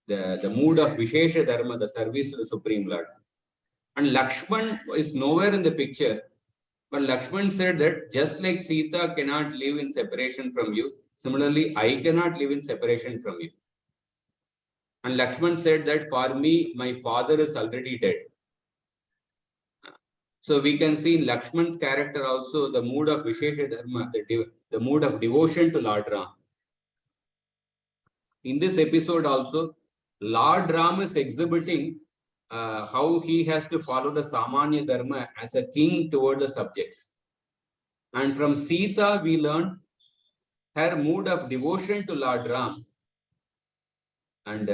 Speaker 2: the mood of Vishesha Dharma, the service to the Supreme Lord. And Lakshman is nowhere in the picture, but Lakshman said that just like Sita cannot live in separation from you, similarly, I cannot live in separation from you. And Lakshman said that for me, my father is already dead. So we can see in Lakshman's character also the mood of Vishesha Dharma, the mood of devotion to Lord Ram. In this episode also, Lord Ram is exhibiting how he has to follow the Samanya Dharma as a king toward the subjects. And from Sita, we learn her mood of devotion to Lord Ram. And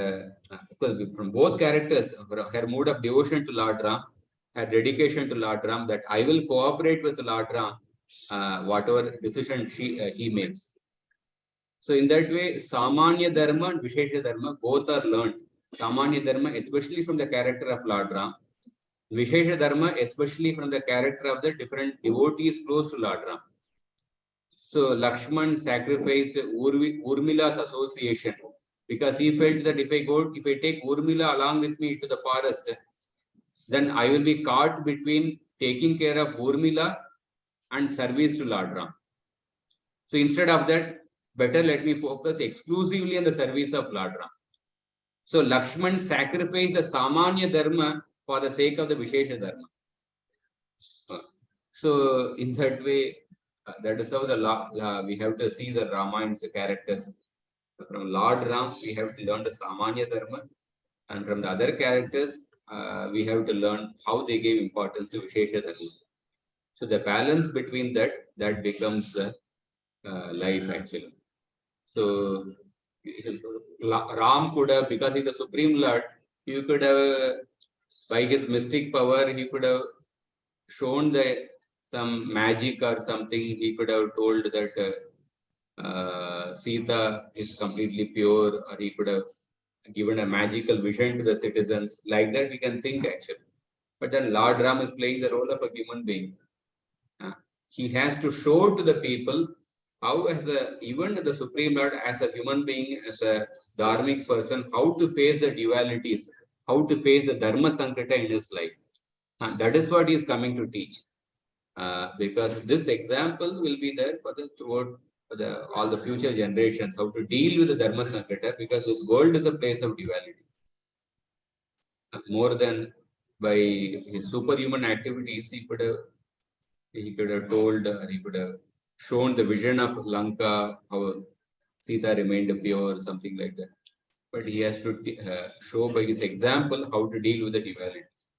Speaker 2: because from both characters, her mood of devotion to Lord Ram, her dedication to Lord Ram, that I will cooperate with Lord Ram, whatever decision he makes. So in that way, Samanya Dharma and Vishesha Dharma both are learned. Samanya Dharma, especially from the character of Lord Ram. Vishesha Dharma, especially from the character of the different devotees close to Lord Ram. So Lakshman sacrificed Urmila's association because he felt that if I take Urmila along with me to the forest, then I will be caught between taking care of Urmila and service to Lord Ram. So instead of that, better let me focus exclusively on the service of Lord Ram. So Lakshman sacrificed the Samanya Dharma for the sake of the Vishesha Dharma. So in that way, that is how we have to see the Ramayan's characters. From Lord Ram, we have to learn the Samanya Dharma, and from the other characters, we have to learn how they gave importance to Vishesha Dharma. So the balance between that becomes life actually. So Ram could have, because he's the Supreme Lord, he could have, by his mystic power, he could have shown some magic or something. He could have told that Sita is completely pure, or he could have given a magical vision to the citizens. Like that, we can think actually. But then Lord Ram is playing the role of a human being. He has to show to the people how, even the Supreme Lord, as a human being, as a dharmic person, how to face the dualities, how to face the Dharma Sankata in his life. That is what he is coming to teach. Because this example will be there throughout all the future generations, how to deal with the Dharma Sankata, because this world is a place of duality. More than by his superhuman activities, he could have told, or he could have shown the vision of Lanka, how Sita remained pure, something like that. But he has to show by his example how to deal with the dualities.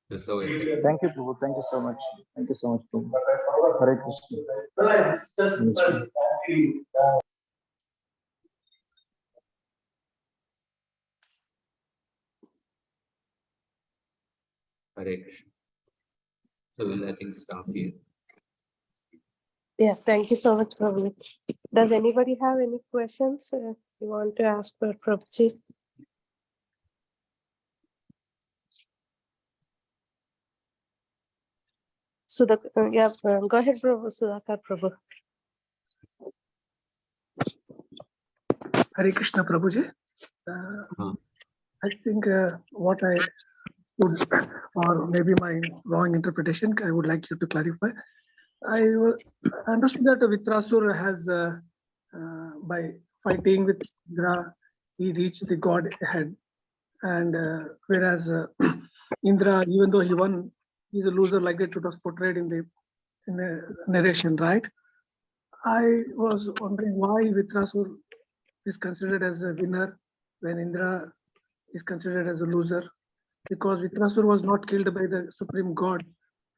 Speaker 2: That's how it.
Speaker 6: Thank you, Prabhu. Thank you so much. Thank you so much, Prabhu. Hare Krishna.
Speaker 2: Hare Krishna. So we'll, I think, stop here.
Speaker 1: Yeah, thank you so much, Prabhu. Does anybody have any questions you want to ask for Prabhuji? Go ahead, Prabhu. Sudhakar Prabhu.
Speaker 7: Hare Krishna Prabhuji. I think what I would, or maybe my wrong interpretation, I would like you to clarify. I understood that Vitrasur has, by fighting with Indra, he reached the god head. And whereas Indra, even though he won, he's a loser, like that it was portrayed in the narration, right? I was wondering why Vitrasur is considered as a winner when Indra is considered as a loser, because Vitrasur was not killed by the supreme god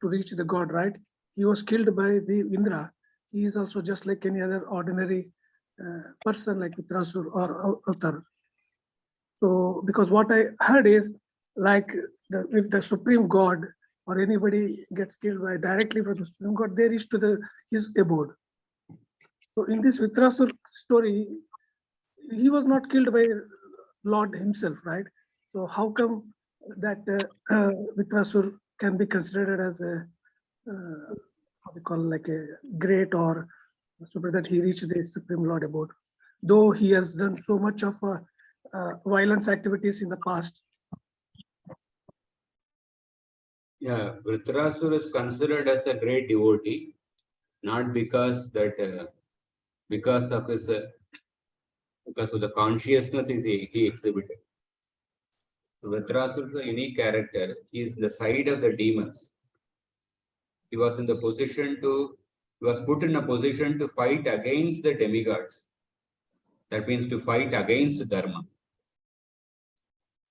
Speaker 7: to reach the god, right? He was killed by the Indra. He is also just like any other ordinary person like Vitrasur or Avatar. So, because what I heard is like if the supreme god or anybody gets killed by directly from the supreme god, they reach to his abode. So in this Vitrasur story, he was not killed by Lord himself, right? So how come that Vitrasur can be considered as a what we call like a great or super, that he reached the Supreme Lord abode, though he has done so much of violence activities in the past?
Speaker 2: Yeah, Vritrasura is considered as a great devotee, not because that because of his because of the consciousness he exhibited. Vritrasura is a unique character. He is the side of the demons. He was in the position to, he was put in a position to fight against the demigods. That means to fight against Dharma.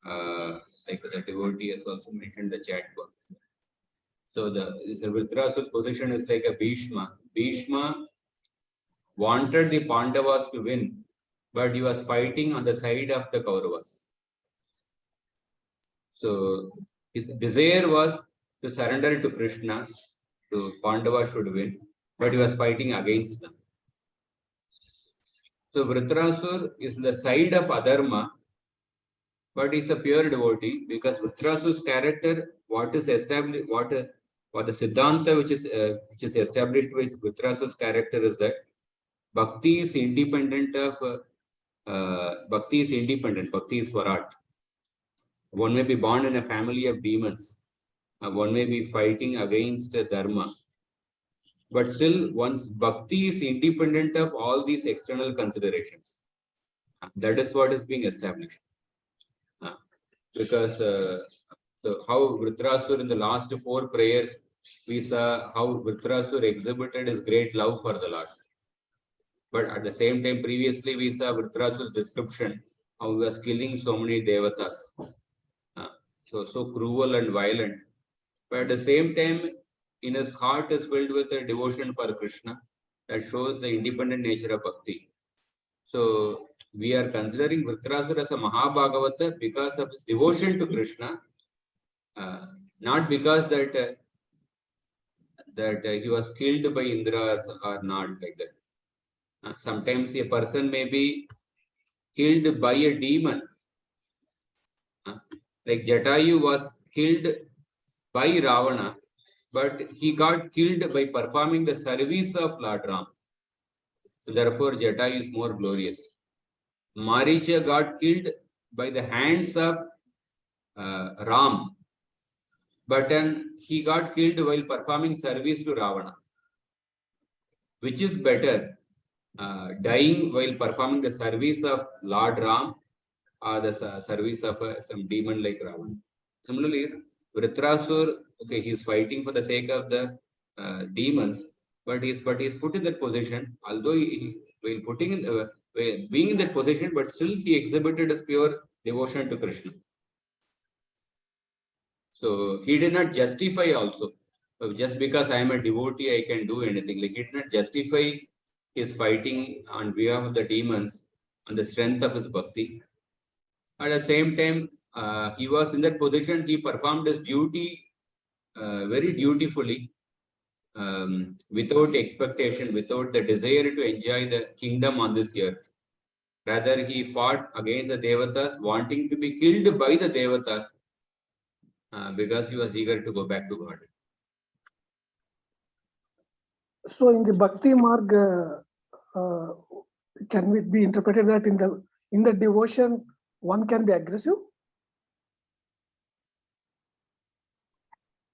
Speaker 2: Like the devotee has also mentioned the chat box. So the Vritrasura's position is like a Bhishma. Bhishma wanted the Pandavas to win, but he was fighting on the side of the Kauravas. So his desire was to surrender to Krishna, so Pandavas should win, but he was fighting against them. So Vritrasura is the side of Adharma, but he's a pure devotee, because Vritrasura's character, what is established, what the Siddhanta which is established with Vritrasura's character is that Bhakti is independent of Bhakti is independent. Bhakti is Swarat. One may be born in a family of demons. One may be fighting against Dharma. But still, one's Bhakti is independent of all these external considerations. That is what is being established. Because so how Vritrasura in the last 4 prayers, we saw how Vritrasura exhibited his great love for the Lord. But at the same time, previously we saw Vritrasura's description how he was killing so many devatas. So cruel and violent. But at the same time, in his heart is filled with a devotion for Krishna that shows the independent nature of Bhakti. So we are considering Vritrasura as a Mahabhagavata because of his devotion to Krishna, not because that he was killed by Indra or not, like that. Sometimes a person may be killed by a demon. Like Jatayu was killed by Ravana, but he got killed by performing the service of Lord Ram. So therefore, Jatayu is more glorious. Maricha got killed by the hands of Ram, but then he got killed while performing service to Ravana. Which is better, dying while performing the service of Lord Ram or the service of some demon like Ravana? Similarly, Vritrasura, okay, he's fighting for the sake of the demons, but he's put in that position. Although while putting in being in that position, but still he exhibited his pure devotion to Krishna. So he did not justify also. Just because I am a devotee, I can do anything. Like he did not justify his fighting on behalf of the demons on the strength of his bhakti. At the same time, he was in that position. He performed his duty very dutifully, without expectation, without the desire to enjoy the kingdom on this earth. Rather, he fought against the devatas, wanting to be killed by the devatas, because he was eager to go back to God.
Speaker 7: So in the Bhakti Marg, can it be interpreted that in the devotion one can be aggressive?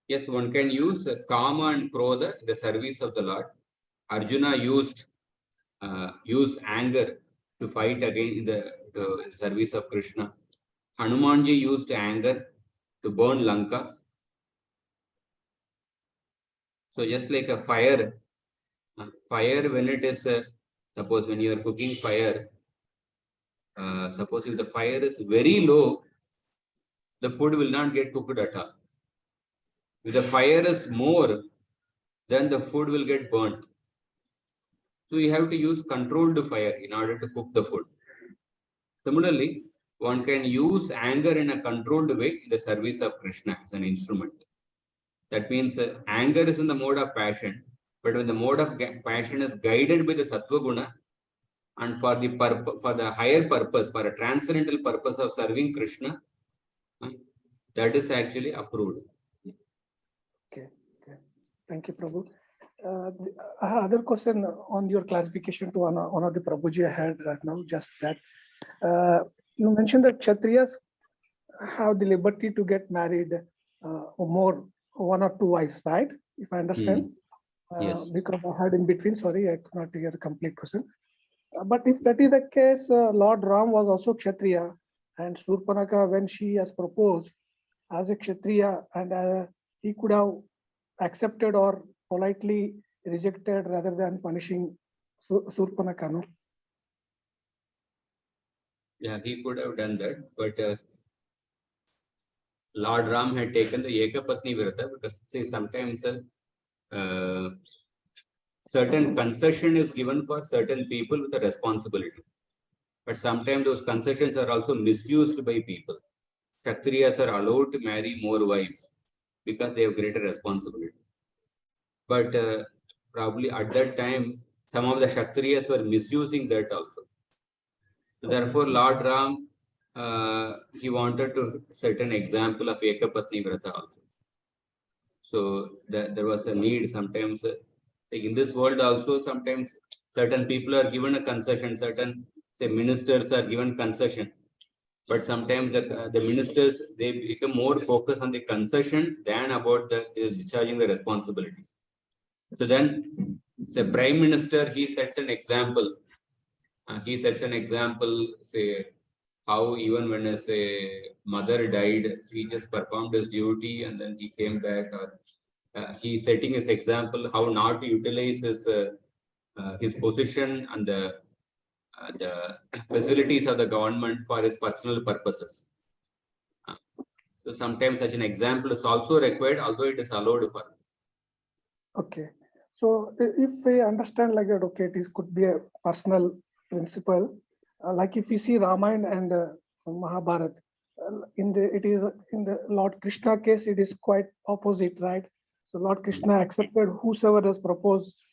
Speaker 2: Yes, one can use kama and krodha in the service of the Lord. Arjuna used anger to fight against the service of Krishna. Hanumanji used anger to burn Lanka. So just like a fire, when it is, suppose when you are cooking fire, suppose if the fire is very low, the food will not get cooked at all. If the fire is more, then the food will get burnt. So you have to use controlled fire in order to cook the food. Similarly, one can use anger in a controlled way in the service of Krishna as an instrument. That means anger is in the mode of passion, but when the mode of passion is guided by the sattva guna and for the higher purpose, for a transcendental purpose of serving Krishna, that is actually approved.
Speaker 7: Okay. Thank you, Prabhu. I have another question on your clarification to one of the Prabhuji I had right now, just that. You mentioned that Kshatriyas have the liberty to get married or more, one or two wives, right? If I understand.
Speaker 2: Yes.
Speaker 7: Because I heard in between, sorry, I could not hear the complete question. But if that is the case, Lord Ram was also Kshatriya, and Surpanaka, when she has proposed as a Kshatriya, and he could have accepted or politely rejected rather than punishing Surpanaka, no?
Speaker 2: Yeah, he could have done that, but Lord Ram had taken the Ekapatni Virata because see, sometimes certain concession is given for certain people with a responsibility. But sometimes those concessions are also misused by people. Kshatriyas are allowed to marry more wives because they have greater responsibility. But probably at that time, some of the Kshatriyas were misusing that also. Therefore, Lord Ram, he wanted to set an example of Ekapatni Vrata also. So there was a need sometimes. Like in this world also, sometimes certain people are given a concession, certain say ministers are given concession. But sometimes the ministers, they become more focused on the concession than about the discharging the responsibilities. So then, the prime minister, he sets an example. Say how even when a mother died, he just performed his duty and then he came back. Or he's setting his example how not to utilize his position and the facilities of the government for his personal purposes. So sometimes such an example is also required, although it is allowed for.
Speaker 7: Okay. So if we understand like that, okay, it could be a personal principle. Like if you see Ramayana and Mahabharata, in the Lord Krishna case, it is quite opposite, right? So Lord Krishna accepted whosoever has proposed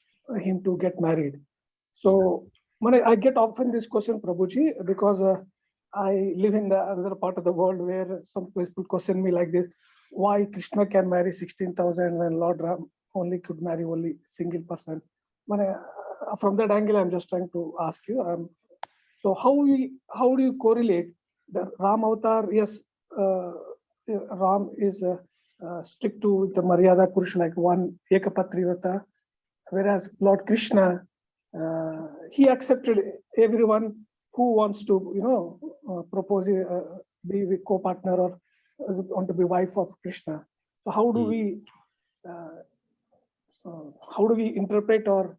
Speaker 7: him to get married. So when I get often this question, Prabhuji, because I live in the other part of the world where some people question me like this: why Krishna can marry 16,000 when Lord Ram only could marry only single person? From that angle, I'm just trying to ask you. So how do you correlate the Ram avatar? Yes, Ram is strict to the Maryada Purush, like one Ekapatrivata, whereas Lord Krishna, he accepted everyone who wants to, propose, be co-partner or want to be wife of Krishna. So how do we interpret, or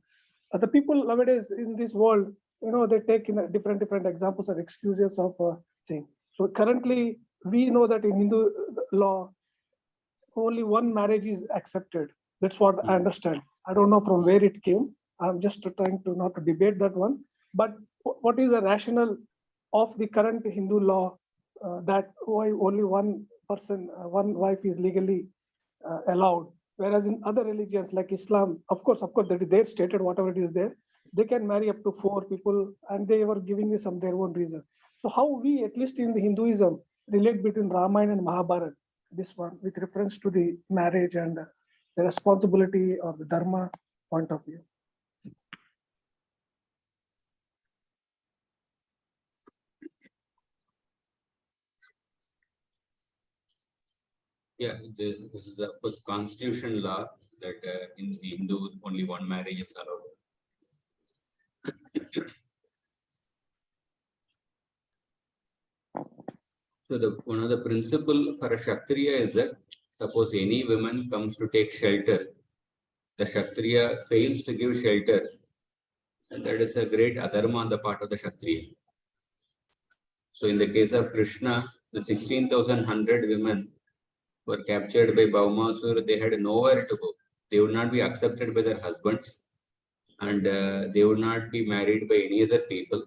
Speaker 7: the people nowadays in this world, they take in different examples or excuses of thing. So currently we know that in Hindu law, only one marriage is accepted. That's what I understand. I don't know from where it came. I'm just trying to not to debate that one. But what is the rationale of the current Hindu law that why only one person, one wife is legally allowed? Whereas in other religions like Islam, of course, that they stated whatever it is there, they can marry up to 4 people, and they were giving me some their own reason. So how we, at least in the Hinduism, relate between Ramayana and Mahabharata, this one with reference to the marriage and the responsibility of the dharma point of view.
Speaker 2: Yeah, this is the constitution law that in Hindu only one marriage is allowed. So one of the principle for a Kshatriya is that suppose any woman comes to take shelter, the Kshatriya fails to give shelter, and that is a great adharma on the part of the Kshatriya. So in the case of Krishna, the 16,100 women were captured by Bhaumasur. They had nowhere to go. They would not be accepted by their husbands, and they would not be married by any other people.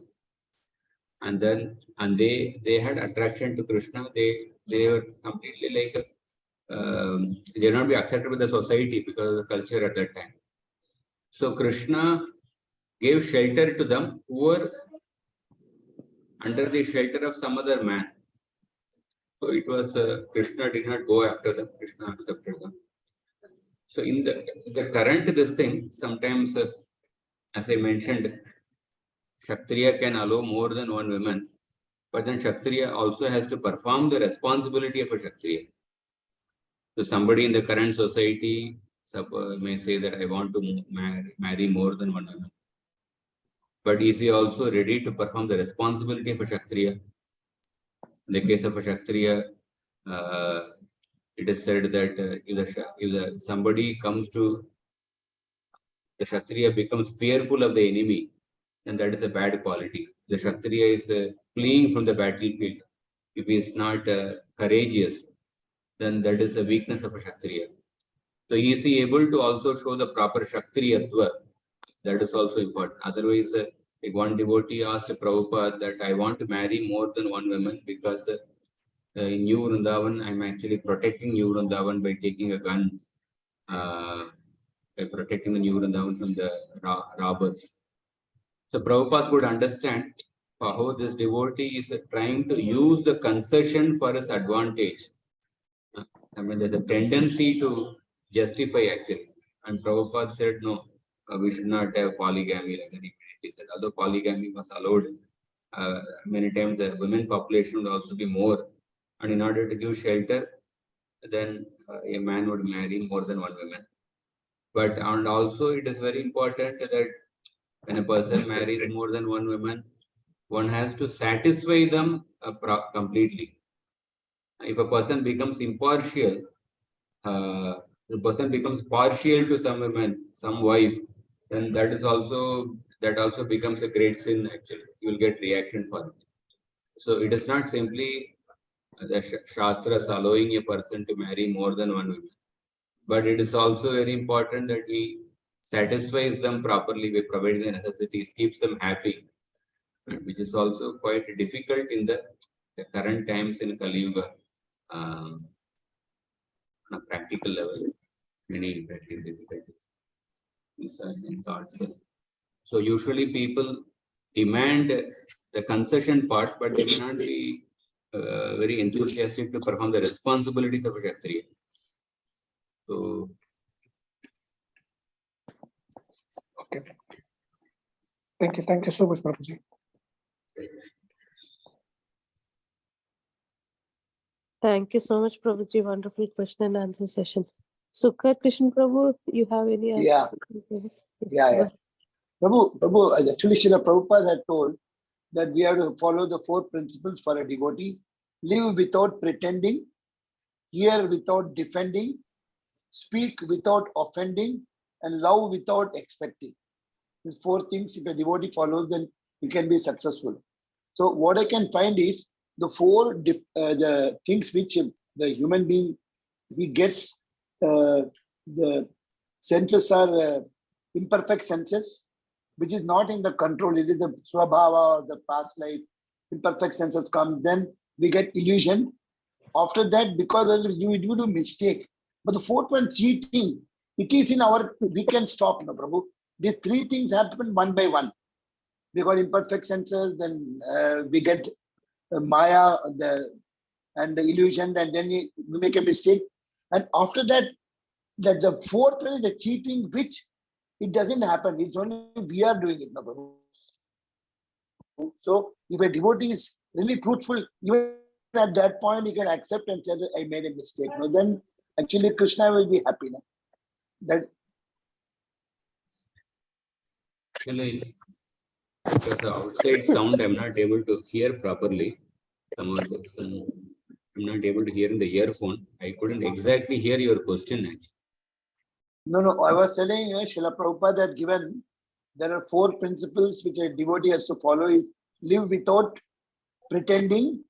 Speaker 2: And they had attraction to Krishna. They were completely like they will not be accepted by the society because of the culture at that time. So Krishna gave shelter to them who were under the shelter of some other man. So it was Krishna did not go after them. Krishna accepted them. So in the current this thing, sometimes as I mentioned, Kshatriya can allow more than one woman, but then Kshatriya also has to perform the responsibility of a Kshatriya. So somebody in the current society may say that I want to marry more than one woman. But is he also ready to perform the responsibility of a Kshatriya? In the case of a Kshatriya, it is said that if somebody comes to the Kshatriya becomes fearful of the enemy, then that is a bad quality. The Kshatriya is fleeing from the battlefield. If he is not courageous, then that is a weakness of a Kshatriya. So is he able to also show the proper Kshatriyatva? That is also important. Otherwise, like one devotee asked Prabhupada that I want to marry more than one woman because in New Vrindavan, I'm actually protecting New Vrindavan by taking a gun, by protecting the New Vrindavan from the robbers. So Prabhupada could understand how this devotee is trying to use the concession for his advantage. I mean, there's a tendency to justify actually. And Prabhupada said, no, we should not have polygamy. Like he said, although polygamy was allowed, many times the women population would also be more. And in order to give shelter, then a man would marry more than one woman. But and also it is very important that when a person marries more than one woman, one has to satisfy them completely. If a person becomes impartial, the person becomes partial to some women, some wife, then that also becomes a great sin actually. You will get reaction for it. So it is not simply the Shastras allowing a person to marry more than one woman, but it is also very important that he satisfies them properly by providing the necessities, keeps them happy, which is also quite difficult in the current times in Kali Yuga. On a practical level, many practical difficulties. These are some thoughts. So usually people demand the concession part, but they may not be very enthusiastic to perform the responsibilities of a Kshatriya. So,
Speaker 7: Okay. Thank you so much, Prabhuji.
Speaker 1: Thank you so much, Prabhuji. Wonderful question and answer session. Sukkar Krishna Prabhu, you have any?
Speaker 3: Yeah. Prabhu, actually, Srila Prabhupada had told that we have to follow the 4 principles for a devotee: live without pretending, hear without defending, speak without offending, and love without expecting. These 4 things, if a devotee follows, then he can be successful. So what I can find is the 4 the things which the human being, he gets, the senses are imperfect senses, which is not in the control. It is the swabhava, the past life. Imperfect senses come, then we get illusion. After that, because you do mistake. But the 4th one, cheating, it is in our, we can stop, no, Prabhu. These 3 things happen one by one. We got imperfect senses, then we get Maya, and the illusion, and then we make a mistake. And after that, the 4th one is the cheating, which it doesn't happen. It's only we are doing it, no, Prabhu. So if a devotee is really truthful, even at that point, he can accept and say that I made a mistake. No, then actually Krishna will be happy. No? That
Speaker 2: Actually, because the outside sound, I'm not able to hear properly. I'm not able to hear in the earphone. I couldn't exactly hear your question actually.
Speaker 3: no. I was telling you, Srila Prabhupada had given there are 4 principles which a devotee has to follow: is live without pretending,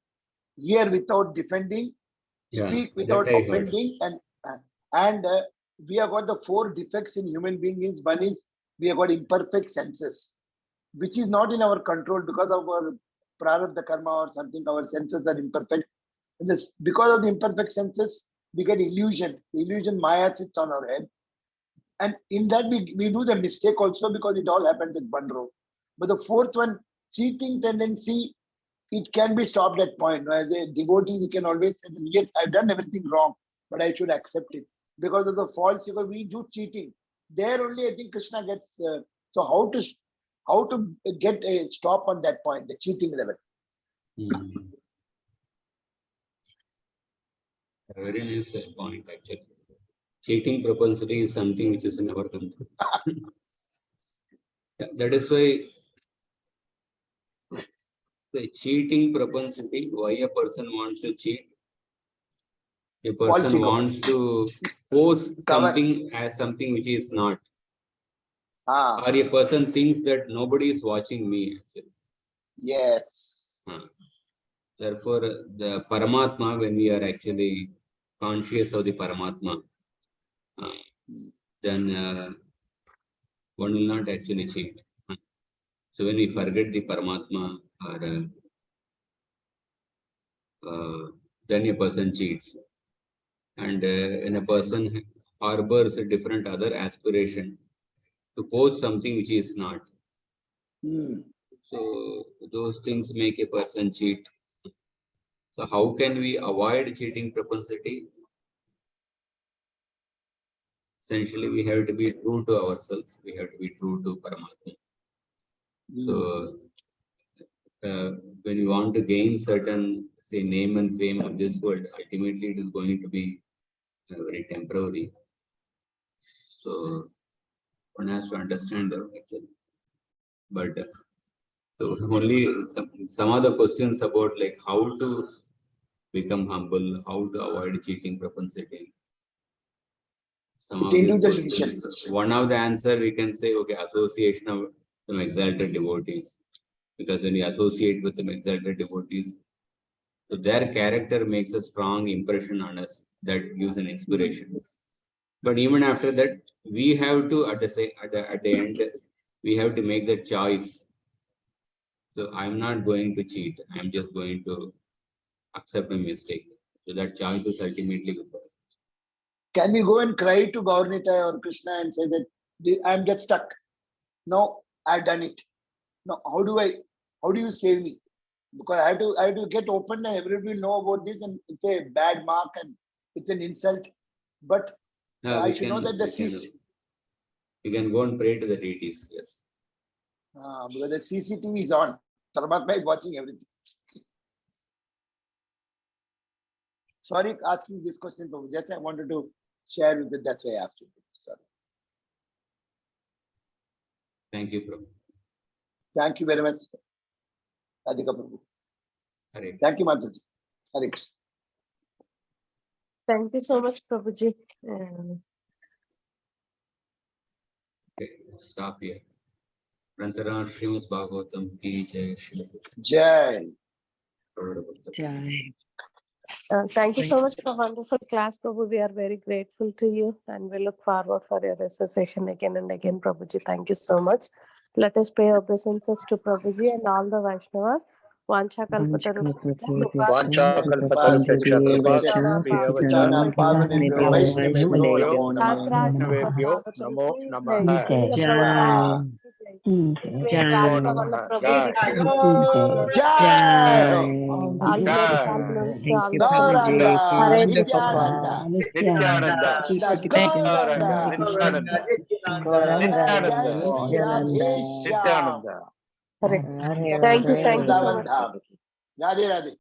Speaker 3: hear without defending,
Speaker 2: Yeah,
Speaker 3: speak
Speaker 2: that
Speaker 3: without
Speaker 2: I heard.
Speaker 3: offending, and we have got the 4 defects in human beings. One is we have got imperfect senses, which is not in our control because of our prarabdha karma or something. Our senses are imperfect. And this, because of the imperfect senses, we get illusion. The illusion Maya sits on our head. And in that we do the mistake also because it all happens in one row. But the 4th one, cheating tendency, it can be stopped at point. As a devotee, we can always say, yes, I've done everything wrong, but I should accept it. Because of the false ego, we do cheating. There only, I think Krishna gets. So how to get a stop on that point, the cheating level?
Speaker 2: A very nice point actually. Cheating propensity is something which is in our control. That is why the cheating propensity, why a person wants to cheat, a person wants to pose something as something which is not. Or a person thinks that nobody is watching me actually.
Speaker 3: Yes.
Speaker 2: Therefore, the Paramatma, when we are actually conscious of the Paramatma, then one will not actually cheat. So when we forget the Paramatma, or then a person cheats. And when a person harbors a different other aspiration to pose something which is not. So those things make a person cheat. So how can we avoid cheating propensity? Essentially, we have to be true to ourselves. We have to be true to Paramatma. So when we want to gain certain, say, name and fame of this world, ultimately it is going to be very temporary. So one has to understand that actually. But so only some other questions about like how to become humble, how to avoid cheating propensity. Some of these questions, one of the answer we can say, okay, association of some exalted devotees. Because when we associate with some exalted devotees, so their character makes a strong impression on us that gives an inspiration. But even after that, we have to at the end, we have to make the choice. So I'm not going to cheat. I'm just going to accept a mistake. So that choice is ultimately with us.
Speaker 3: Can we go and cry to Gaurnita or Krishna and say that I'm get stuck? No, I've done it. Now, how do you save me? Because I have to get open and everybody will know about this, and it's a bad mark and it's an insult. But I should know that the CC.
Speaker 2: You can go and pray to the deities, yes.
Speaker 3: Because the CCTV is on. Paramatma is watching everything. Sorry asking this question, Prabhu. Just I wanted to share with it. That's why I asked you. Sorry.
Speaker 2: Thank you, Prabhu.
Speaker 3: Thank you very much, Radhika Prabhu.
Speaker 2: Hare.
Speaker 3: Thank you, Mataji. Hare Krishna.
Speaker 1: Thank you so much, Prabhuji.
Speaker 2: Okay, stop here. Rantara Srimad Bhagavatam ki jai.
Speaker 3: Jai.
Speaker 8: Jai.
Speaker 1: Thank you so much for a wonderful class, Prabhu. We are very grateful to you and we look forward for your association again and again, Prabhuji. Thank you so much. Let us pay obeisances to Prabhuji and all the Vaishnavas. Vancha Thank you so much.
Speaker 3: Radhe Radhe.